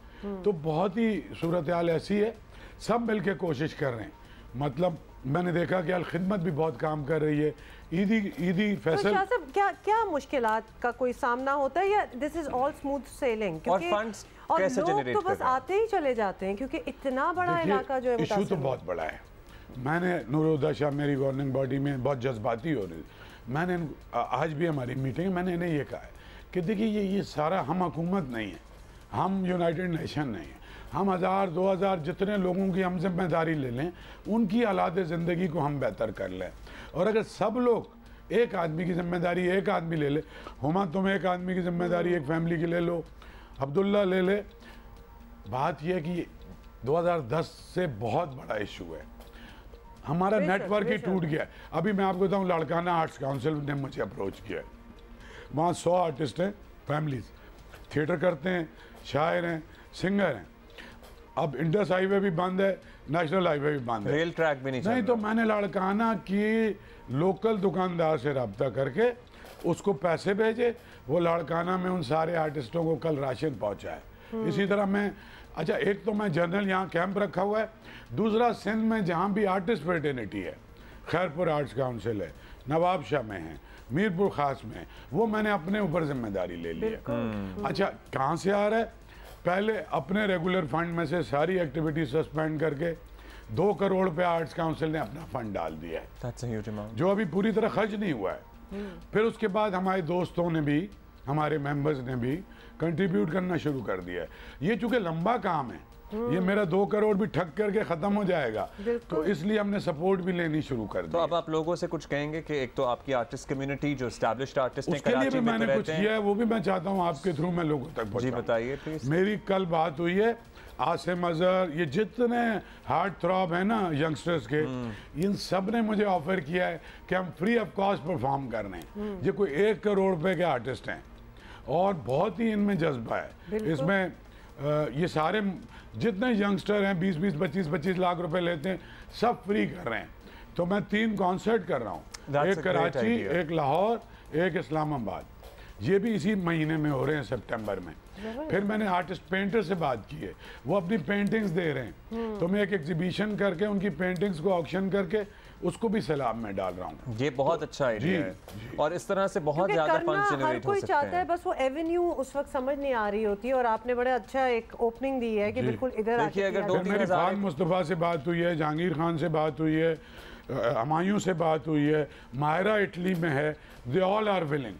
तो बहुत ही सूरत हाल ऐसी है। सब मिल के कोशिश कर रहे हैं। मतलब मैंने देखा कि अल-खिदमत भी बहुत काम कर रही है। ईदी फैसल तो क्या मुश्किलात का कोई सामना होता है या this is all smooth selling? और फंड्स कैसे जनरेट तो बस आते ही चले जाते हैं क्योंकि इतना बड़ा इलाका जो है इशू तो बहुत बड़ा है। मैंने नूरुद्दीन शाह मेरी गवर्निंग बॉडी में बहुत जज्बाती हो रही, मैंने आज भी हमारी मीटिंग मैंने इन्हें ये कहा है कि देखिए ये सारा हम हुकूमत नहीं है, हम यूनाइटेड नेशन नहीं है, हम 1000-2000 जितने लोगों की हम जिम्मेदारी ले लें, उनकी हालात ज़िंदगी को हम बेहतर कर लें। और अगर सब लोग एक आदमी की जिम्मेदारी एक आदमी ले ले, हुमा तुम एक आदमी की जिम्मेदारी एक फैमिली की ले लो, अब्दुल्ला ले ले, बात यह कि 2010 से बहुत बड़ा इशू है, हमारा नेटवर्क ही टूट गया है। अभी मैं आपको बताऊँ, लाड़काना आर्ट्स काउंसिल ने मुझे अप्रोच किया है, वहाँ 100 आर्टिस्ट हैं, फैमिलीज थिएटर करते हैं, शायर हैं, सिंगर हैं। अब इंडस हाईवे भी बंद है, नेशनल हाईवे भी बंद है, रेल ट्रैक भी नहीं तो मैंने लाड़काना की लोकल दुकानदार से रब्ता करके उसको पैसे भेजे, वो लाड़काना में उन सारे आर्टिस्टों को कल राशन पहुंचाए। इसी तरह मैं एक तो मैं जनरल यहाँ कैंप रखा हुआ है, दूसरा सिंध में जहाँ भी आर्टिस्ट फ्रेटर्निटी है, खैरपुर आर्ट्स काउंसिल है, नवाब शाह में है, मीरपुर खास में है, वो मैंने अपने ऊपर जिम्मेदारी ले ली है। कहाँ से आ रहा है? पहले अपने रेगुलर फंड में से सारी एक्टिविटी सस्पेंड करके 2 करोड़ रुपए आर्ट्स काउंसिल ने अपना फंड डाल दिया है, जो अभी पूरी तरह खर्च नहीं हुआ है। फिर उसके बाद हमारे दोस्तों ने भी, हमारे मेंबर्स ने भी कंट्रीब्यूट करना शुरू कर दिया है। ये चूंकि लंबा काम है, ये मेरा 2 करोड़ भी ठग करके खत्म हो जाएगा, तो इसलिए हमने सपोर्ट भी लेनी शुरू कर दी। तो अब आप लोगों से कुछ कहेंगे कि एक तो आपकी आर्टिस्ट कम्युनिटी जो एस्टैब्लिश्ड आर्टिस्ट हैं, उसके लिए भी मैंने कुछ किया है, वो भी मैं चाहता हूँ आपके थ्रू मैं लोगों तक पहुँचाऊं। जी बताइए प्लीज। मेरी कल बात हुई है आसिम अजहर, ये जितने हार्ट थ्रॉब है ना यंगस्टर्स के, इन सब ने मुझे ऑफर किया है कि हम फ्री ऑफ कॉस्ट परफॉर्म कर रहे हैं। ये कोई 1 करोड़ रुपए के आर्टिस्ट हैं और बहुत ही इनमें जज्बा है। इसमें ये सारे जितने यंगस्टर हैं 20-20, 25-25 लाख रुपए लेते हैं, सब फ्री कर रहे हैं। तो मैं 3 कॉन्सर्ट कर रहा हूँ, एक कराची, एक लाहौर, एक इस्लामाबाद। ये भी इसी महीने में हो रहे हैं, सितंबर में। फिर मैंने आर्टिस्ट पेंटर से बात की है, वो अपनी पेंटिंग्स दे रहे हैं, तो मैं एक एग्जीबिशन करके उनकी पेंटिंग्स को ऑक्शन करके उसको भी सैलाब में डाल रहा हूँ। ये बहुत अच्छा आइडिया है और इस तरह से बहुत ज्यादा फंड्स जनरेट हो सकते हैं। चाहता है, बस वो एवेन्यू उस वक्त समझ नहीं आ रही होती, और आपने बड़ा अच्छा एक ओपनिंग दी है कि बिल्कुल इधर देखिए। अगर मेरी खान मुस्तफ़ा से बात हुई है, जहांगीर खान से बात हुई है, हमायूं से बात हुई है, मायरा इटली में है, दे ऑल आर विलिंग।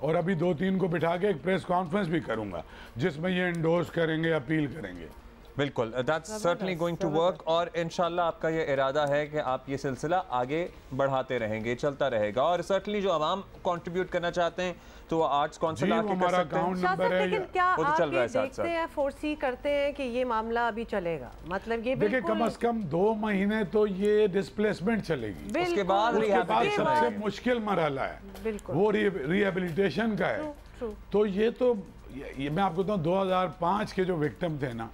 और अभी 2-3 को बिठा के एक प्रेस कॉन्फ्रेंस भी करूंगा जिसमें ये इंडोर्स करेंगे, अपील करेंगे। बिल्कुल, that's certainly going to work. और इंशाल्लाह आपका ये इरादा है कि आप ये सिलसिला आगे बढ़ाते रहेंगे, चलता रहेगा। और सर्टनली जो आवाम कंट्रीब्यूट करना चाहते हैं तो वो आर्ट्स काउंसिल आके कर सकते हैं। लेकिन क्या आप देखते हैं, फोर्सी करते हैं कि ये मामला अभी चलेगा? मतलब ये देखिए, कम से कम 2 महीने तो ये डिस्प्लेसमेंट चलेगी, उसके बाद सबसे मुश्किल मरहला है वो रिहेबिलिटेशन का है। तो ये मैं आपको बताऊं, 2005 के जो विक्टिम थे ना,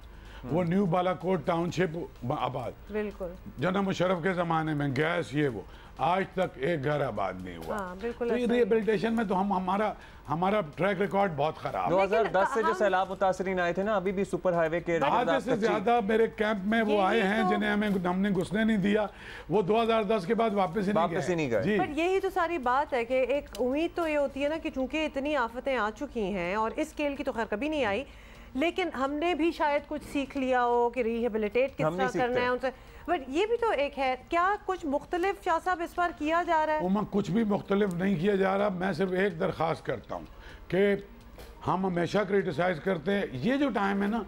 वो न्यू बालाकोट टाउनशिप आबाद, बिल्कुल जना मुशर्रफ के जमाने में गैस, ये वो आज तक एक घर आबाद नहीं हुआ। तो ये रिहेबिलिटेशन में तो हमारा ट्रैक रिकॉर्ड बहुत खराब। 2010 से जो सैलाब मुतासरीन आए थे ना, अभी भी सुपर हाईवे के आधे से ज्यादा मेरे कैंप में वो आए हैं जिन्हें हमने घुसने नहीं दिया, वो 2010 के बाद वापस ही नहीं गए। पर यही तो सारी बात है कि एक उम्मीद तो ये होती है ना कि चूंकि इतनी आफतें आ चुकी हैं, और इस स्केल की तो खैर कभी नहीं आई, लेकिन हमने भी शायद कुछ सीख लिया हो कि रिहेबिलिटेट किस तरह करना है उनसे। बट ये भी तो एक है, क्या कुछ मुख्तलिफ शाह साहब इस बार किया जा रहा है? कुछ भी मुख्तलिफ नहीं किया जा रहा। मैं सिर्फ एक दरख्वास्त करता हूँ कि हम हमेशा क्रिटिसाइज करते हैं, ये जो टाइम है ना,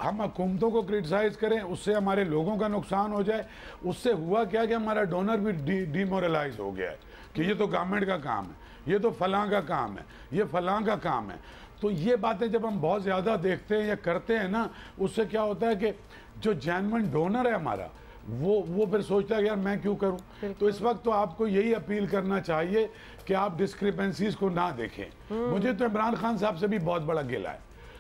हम हुकूमतों को क्रिटिसाइज करें, उससे हमारे लोगों का नुकसान हो जाए। उससे हुआ क्या कि हमारा डोनर भी डिमोरलाइज हो गया है कि ये तो गवर्नमेंट का काम है, ये तो फलां का काम है, ये फलां का काम है। तो ये बातें जब हम बहुत ज़्यादा देखते हैं या करते हैं ना, उससे क्या होता है कि जो जेन्युइन डोनर है हमारा, वो फिर सोचता है यार मैं क्यों करूं। तो इस वक्त तो आपको यही अपील करना चाहिए कि आप डिस्क्रिपेंसीज को ना देखें। मुझे तो इमरान खान साहब से भी बहुत बड़ा गिला है,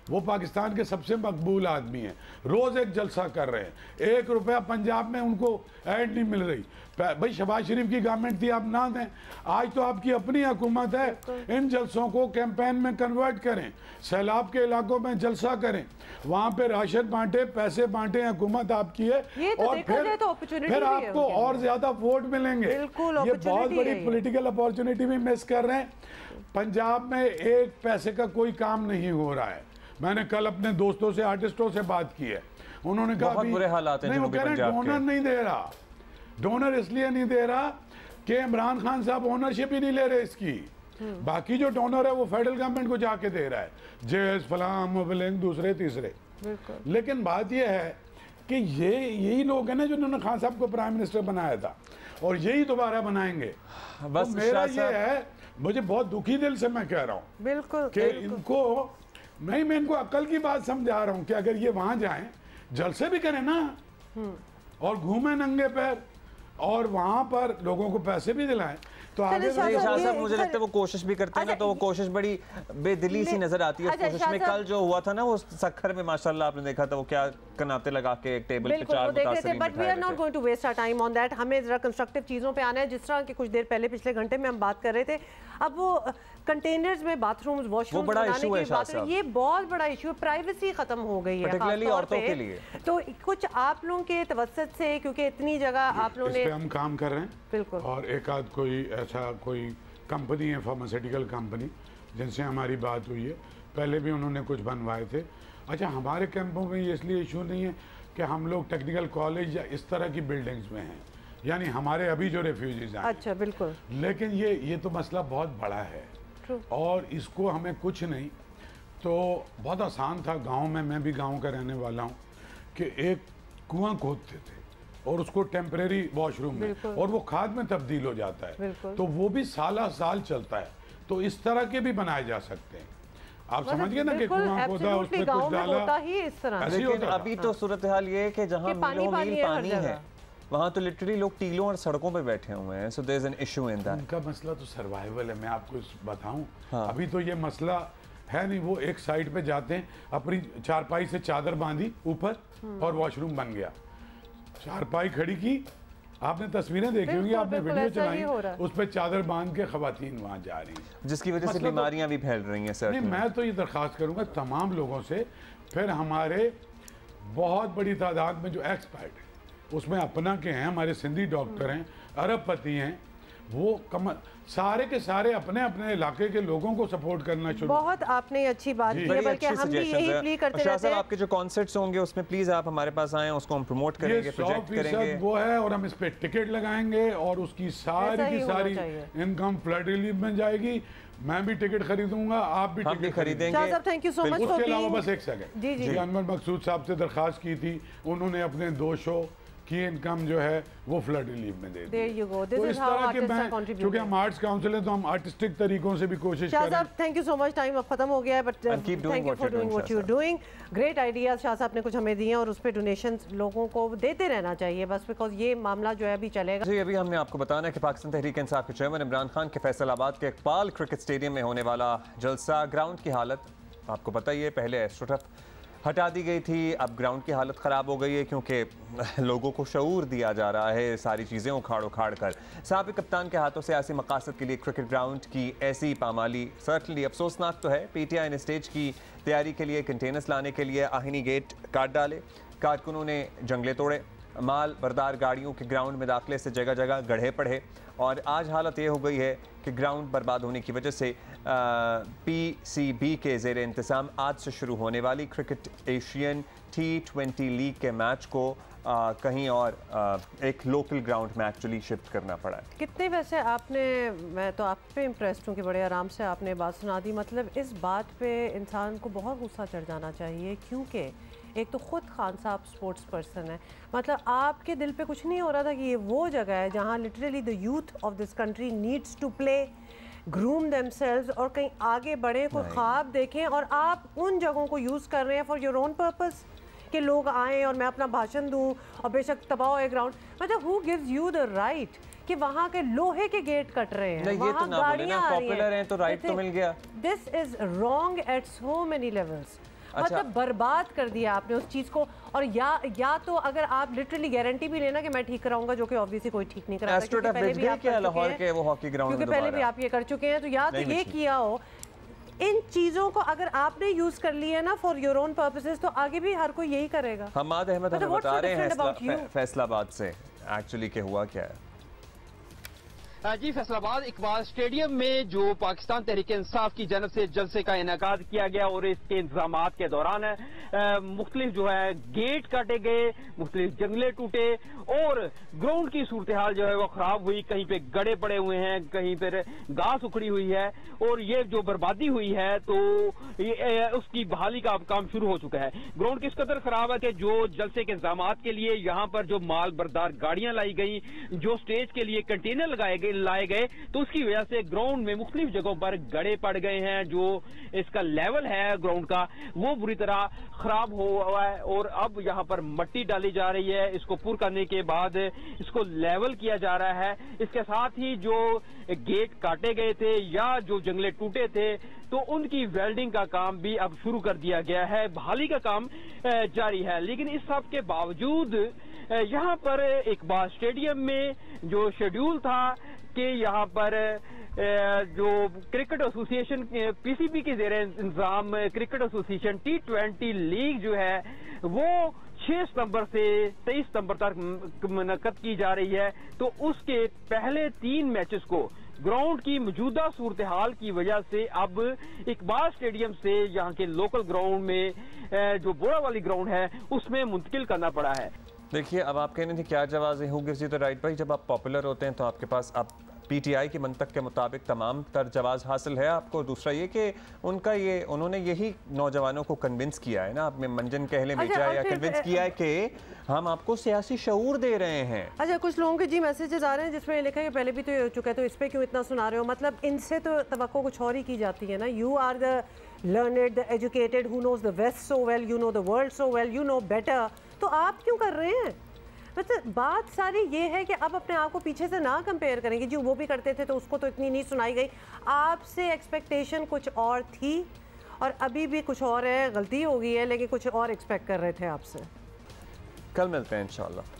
वो पाकिस्तान के सबसे मकबूल आदमी हैं, रोज एक जलसा कर रहे हैं, 1 रुपया पंजाब में उनको ऐड नहीं मिल रही। भाई शहबाज शरीफ की गवर्नमेंट थी, आप ना दें, आज तो आपकी अपनी हुकूमत है, इन जलसों को कैंपेन में कन्वर्ट करें, सैलाब के इलाकों में जलसा करें, वहाँ पे राशन बांटे, पैसे बांटे, हुकूमत आपकी है, और फिर आपको और ज्यादा वोट मिलेंगे। ये बहुत बड़ी पॉलिटिकल अपॉर्चुनिटी भी मिस कर रहे हैं। पंजाब में 1 पैसे का कोई काम नहीं हो रहा है। मैंने कल अपने दोस्तों से, आर्टिस्टों से बात की है, उन्होंने कहा बहुत बुरे हालात हैं, नहीं, वो कह रहे हैं डोनर नहीं दे रहा। डोनर इसलिए नहीं दे रहा कि इमरान खान साहब ओनरशिप ही नहीं ले रहे इसकी। बाकी जो डोनर है वो फेडरल गवर्नमेंट को जाके दे रहा है, जेएस फलां मोबिलिंग दूसरे तीसरे। लेकिन बात यह है कि यही लोग हैं ना जिन्होंने खान साहब को प्राइम मिनिस्टर बनाया था, और यही दोबारा बनाएंगे। बस तो मेरा ये है, मुझे बहुत दुखी दिल से मैं कह रहा हूँ बिल्कुल कि इनको नहीं, मैं इनको अक्ल की बात समझा रहा हूँ कि अगर ये वहां जाएं, जलसे भी करें ना, और घूमें नंगे पैर, और वहां पर लोगों को पैसे भी दिलाएं, तो आगे साहब मुझे लगता है वो कोशिश भी करते हैं ना, तो वो कोशिश बड़ी बेदिली सी नजर आती है। कोशिश में कल जो हुआ था ना, वो सखर में माशाल्लाह आपने देखा था, वो क्या कनाते लगा के एक टेबल पे 4 मुतासरीन। But we are not going to waste our time on that. हमें जरा कंस्ट्रक्टिव चीजों पे आना है, जिस तरह के कुछ देर पहले पिछले घंटे में हम बात कर रहे थे। अब वो कंटेनर्स में बाथरूम्स, वॉशरूम्स बनाने की बात है, ये बहुत बड़ा इशू है, प्राइवेसी खत्म हो गई है पर्टिकुलरली औरतों के लिए। तो कुछ आप लोगों के तवज्जुह से, क्योंकि इतनी जगह आप लोगों ने, हम काम कर रहे हैं बिल्कुल, और एक आध कोई कंपनी है, फार्मास्यूटिकल कंपनी, जिनसे हमारी बात हुई है, पहले भी उन्होंने कुछ बनवाए थे, अच्छा, हमारे कैंपों में ये इसलिए इशू नहीं है कि हम लोग टेक्निकल कॉलेज या इस तरह की बिल्डिंग्स में हैं, यानी हमारे अभी जो रेफ्यूजीज हैं। अच्छा, बिल्कुल। लेकिन ये तो मसला बहुत बड़ा है और इसको हमें कुछ नहीं तो बहुत आसान था। गांव में, मैं भी गांव का रहने वाला हूं, कि एक कुआं खोदते थे और उसको टेम्परेरी वॉशरूम में, और वो खाद में तब्दील हो जाता है, तो वो भी साल चलता है। तो इस तरह के भी बनाए जा सकते हैं। आप समझ गए ना कि कुआं खोदा, उसमें कुछ डाला, ही इस तरह। लेकिन अभी तो सूरत हाल ये है कि जहाँ मीलों मील पानी है, वहाँ तो लिटरली लोग टीलों और सड़कों पे बैठे हुए हैं। So there is an issue in that. उनका मसला तो सर्वाइवल है। मैं आपको बताऊं, अभी तो ये मसला है नहीं। वो एक साइड पे जाते हैं, अपनी चारपाई से चादर बांधी ऊपर और वॉशरूम बन गया। चारपाई खड़ी की, आपने तस्वीरें देखी होंगी, आपने वीडियो चलाई, उस पर चादर बांध के खवातीन वहाँ जा रही हैं, जिसकी वजह से बीमारियां भी फैल रही हैं। सर, नहीं, मैं तो ये दरख्वास्त करूंगा तमाम लोगों से, फिर हमारे बहुत बड़ी तादाद में जो एक्सपर्ट है, उसमें अपना के हैं, हमारे सिंधी डॉक्टर हैं, अरबपति हैं, वो सारे के सारे अपने अपने इलाके के लोगों को सपोर्ट करना शुरू। बहुत आपने अच्छी बात की है, बल्कि हम भी यही प्ली करते रहते हैं। आपके जो कॉन्सर्ट्स होंगे उसमें प्लीज आप हमारे पास आएं, उसको हम प्रमोट करेंगे, प्रोजेक्ट करेंगे। वो है, और हम इस पे टिकट लगाएंगे और उसकी सारी की सारी इनकम फ्लड रिलीफ में जाएगी। मैं भी टिकट खरीदूंगा, आप भी टिकट खरीदेंगे। Thank you so much. उसके अलावा बस एक सेकंड, जी अनवर मकसूद साहब से दरखास्त की थी, उन्होंने अपने 2 शो की इनकम जो है वो फ्लड रिलीफ में दे दी। तो इस तरह के मैं, क्योंकि हम आर्ट्स काउंसिल है तो हम आर्टिस्टिक तरीकों से भी कोशिश करें। शाह साहब, thank you so much. Time अब खत्म हो गया है, but thank you for doing what you are doing. Great ideas Shah साहब ने कुछ हमें दिए और उस पर डोनेशंस लोगों को देते रहना चाहिए बस, बिकॉज ये मामला जो है अभी चलेगा। जी, अभी हमने आपको बताना है कि पाकिस्तान तहरीक इंसाफ के चेयरमैन इमरान खान के फैसलाबाद के इकबाल क्रिकेट स्टेडियम में होने वाला जलसा, ग्राउंड की हालत आपको पता ही है, पहले एस्ट्रोटर्फ हटा दी गई थी, अब ग्राउंड की हालत ख़राब हो गई है क्योंकि लोगों को शऊर दिया जा रहा है सारी चीज़ें उखाड़ कर। साबिक कप्तान के हाथों से ऐसी मकासद के लिए क्रिकेट ग्राउंड की ऐसी पामाली सर्टनली अफसोसनाक तो है। पीटीआई ने स्टेज की तैयारी के लिए कंटेनर्स लाने के लिए आहिनी गेट काट डाले, कारकुनों ने जंगले तोड़े, माल बरदार गाड़ियों के ग्राउंड में दाखिले से जगह जगह गड्ढे पड़े और आज हालत ये हो गई है कि ग्राउंड बर्बाद होने की वजह से पीसीबी के ज़ेर इंतज़ाम आज से शुरू होने वाली क्रिकेट एशियन T20 लीग के मैच को कहीं और एक लोकल ग्राउंड में एक्चुअली शिफ्ट करना पड़ा है। कितने वैसे आपने, मैं तो आप पे इम्प्रेस्ड हूँ कि बड़े आराम से आपने बात सुना दी। मतलब इस बात पे इंसान को बहुत गुस्सा चढ़ जाना चाहिए, क्योंकि एक तो खुद खान साहब स्पोर्ट्स पर्सन है, मतलब आपके दिल पे कुछ नहीं हो रहा था कि ये वो जगह है जहाँ literally the youth of this country needs to play, groom themselves और कहीं आगे बढ़े, कोई ख्वाब देखें, और आप उन जगहों को यूज़ कर रहे हैं फॉर योर ओन पर्पस कि लोग आएँ और मैं अपना भाषण दूँ और बेशक तबाह हो ग्राउंड। मतलब who gives you the right कि वहाँ के लोहे के गेट कट रहे हैं, वहाँ गाड़ियाँ आ रही हैं, तो राइट तो मिल गया। This is wrong at so many levels. मतलब बर्बाद कर दिया आपने उस चीज को। और या तो अगर आप लिटरली गारंटी भी लेना कि मैं ठीक कराऊंगा, जो कि ऑब्वियसली कोई ठीक नहीं कराता, क्योंकि पहले भी आप लाहौर के वो हॉकी ग्राउंड क्योंकि पहले भी आप ये कर चुके हैं, तो या तो ये किया हो। इन चीजों को अगर आपने यूज कर लिया ना फॉर योर ओन पर्पसेस, तो आगे भी हर कोई यही करेगा। हमाद अहमद हमें बता रहे हैं फैसलाबाद से एक्चुअली क्या हुआ क्या है। जी, फैसलाबाद इकबाल स्टेडियम में जो पाकिस्तान तहरीक इंसाफ की जानब से जलसे का इनेकाद किया गया और इसके इंतजाम के दौरान मुख्तलिफ जो है गेट काटे गए, मुख्तलिफ जंगले टूटे और ग्राउंड की सूरत हाल जो है वो खराब हुई। कहीं पे गड़े पड़े हुए हैं, कहीं पर घास उखड़ी हुई है और ये जो बर्बादी हुई है तो उसकी बहाली का अब काम शुरू हो चुका है। ग्राउंड किस कदर खराब है कि जो जलसे के इंतजाम के लिए यहाँ पर जो माल बरदार गाड़ियां लाई गई, जो स्टेज के लिए कंटेनर लाए गए, तो उसकी वजह से ग्राउंड में मुख्तलिफ जगहों पर गड़े पड़ गए हैं। जो इसका लेवल है ग्राउंड का वो बुरी तरह खराब हुआ है और अब यहाँ पर मट्टी डाली जा रही है। इसको पुर करने के बाद इसको लेवल किया जा रहा है। इसके साथ ही जो गेट काटे गए थे या जो जंगले टूटे थे तो उनकी वेल्डिंग का काम भी अब शुरू कर दिया गया है, बहाली का काम जारी है। लेकिन इस सब के बावजूद यहाँ पर इकबाल स्टेडियम में जो शेड्यूल था कि यहाँ पर जो क्रिकेट एसोसिएशन पीसीबी के ज़ेरे इंतजाम क्रिकेट एसोसिएशन T20 लीग जो है वो 6 सितंबर से 23 सितंबर तक मुनक्कद की जा रही है, तो उसके पहले 3 मैचेस को ग्राउंड की मौजूदा सूरत हाल की वजह से अब इकबाल स्टेडियम से यहाँ के लोकल ग्राउंड में जो बोड़ा वाली ग्राउंड है उसमें मुंतकिल करना पड़ा है। देखिए, अब आप कह रहे थे क्या जवाज़ें होंगी, तो राइट भाई, जब आप पॉपुलर होते हैं तो आपके पास अब पीटीआई की मंतक के मुताबिक तमाम तर जवाज़ हासिल है आपको। दूसरा ये कि उन्होंने यही नौजवानों को कन्विंस किया है ना, आप मंजन कहले बेचा या कन्विंस किया है कि हम आपको सियासी शऊर दे रहे हैं। अच्छा, कुछ लोगों के जी मैसेजेस आ रहे हैं जिसमें लिखा है कि पहले भी तो ये हो चुका है, तो इस पर क्यों इतना सुना रहे हो? मतलब इनसे तो तवक्को कुछ और ही की जाती है ना। You are the learned, the educated, who knows the west so well, you know the world so well, you know better, तो आप क्यों कर रहे हैं? मतलब बात सारी ये है कि अब अपने आप को पीछे से ना कंपेयर करेंगे। जी वो भी करते थे तो उसको तो इतनी नहीं सुनाई गई, आपसे एक्सपेक्टेशन कुछ और थी और अभी भी कुछ और है, गलती हो गई है लेकिन कुछ और एक्सपेक्ट कर रहे थे आपसे। कल मिलते हैं इंशाल्लाह।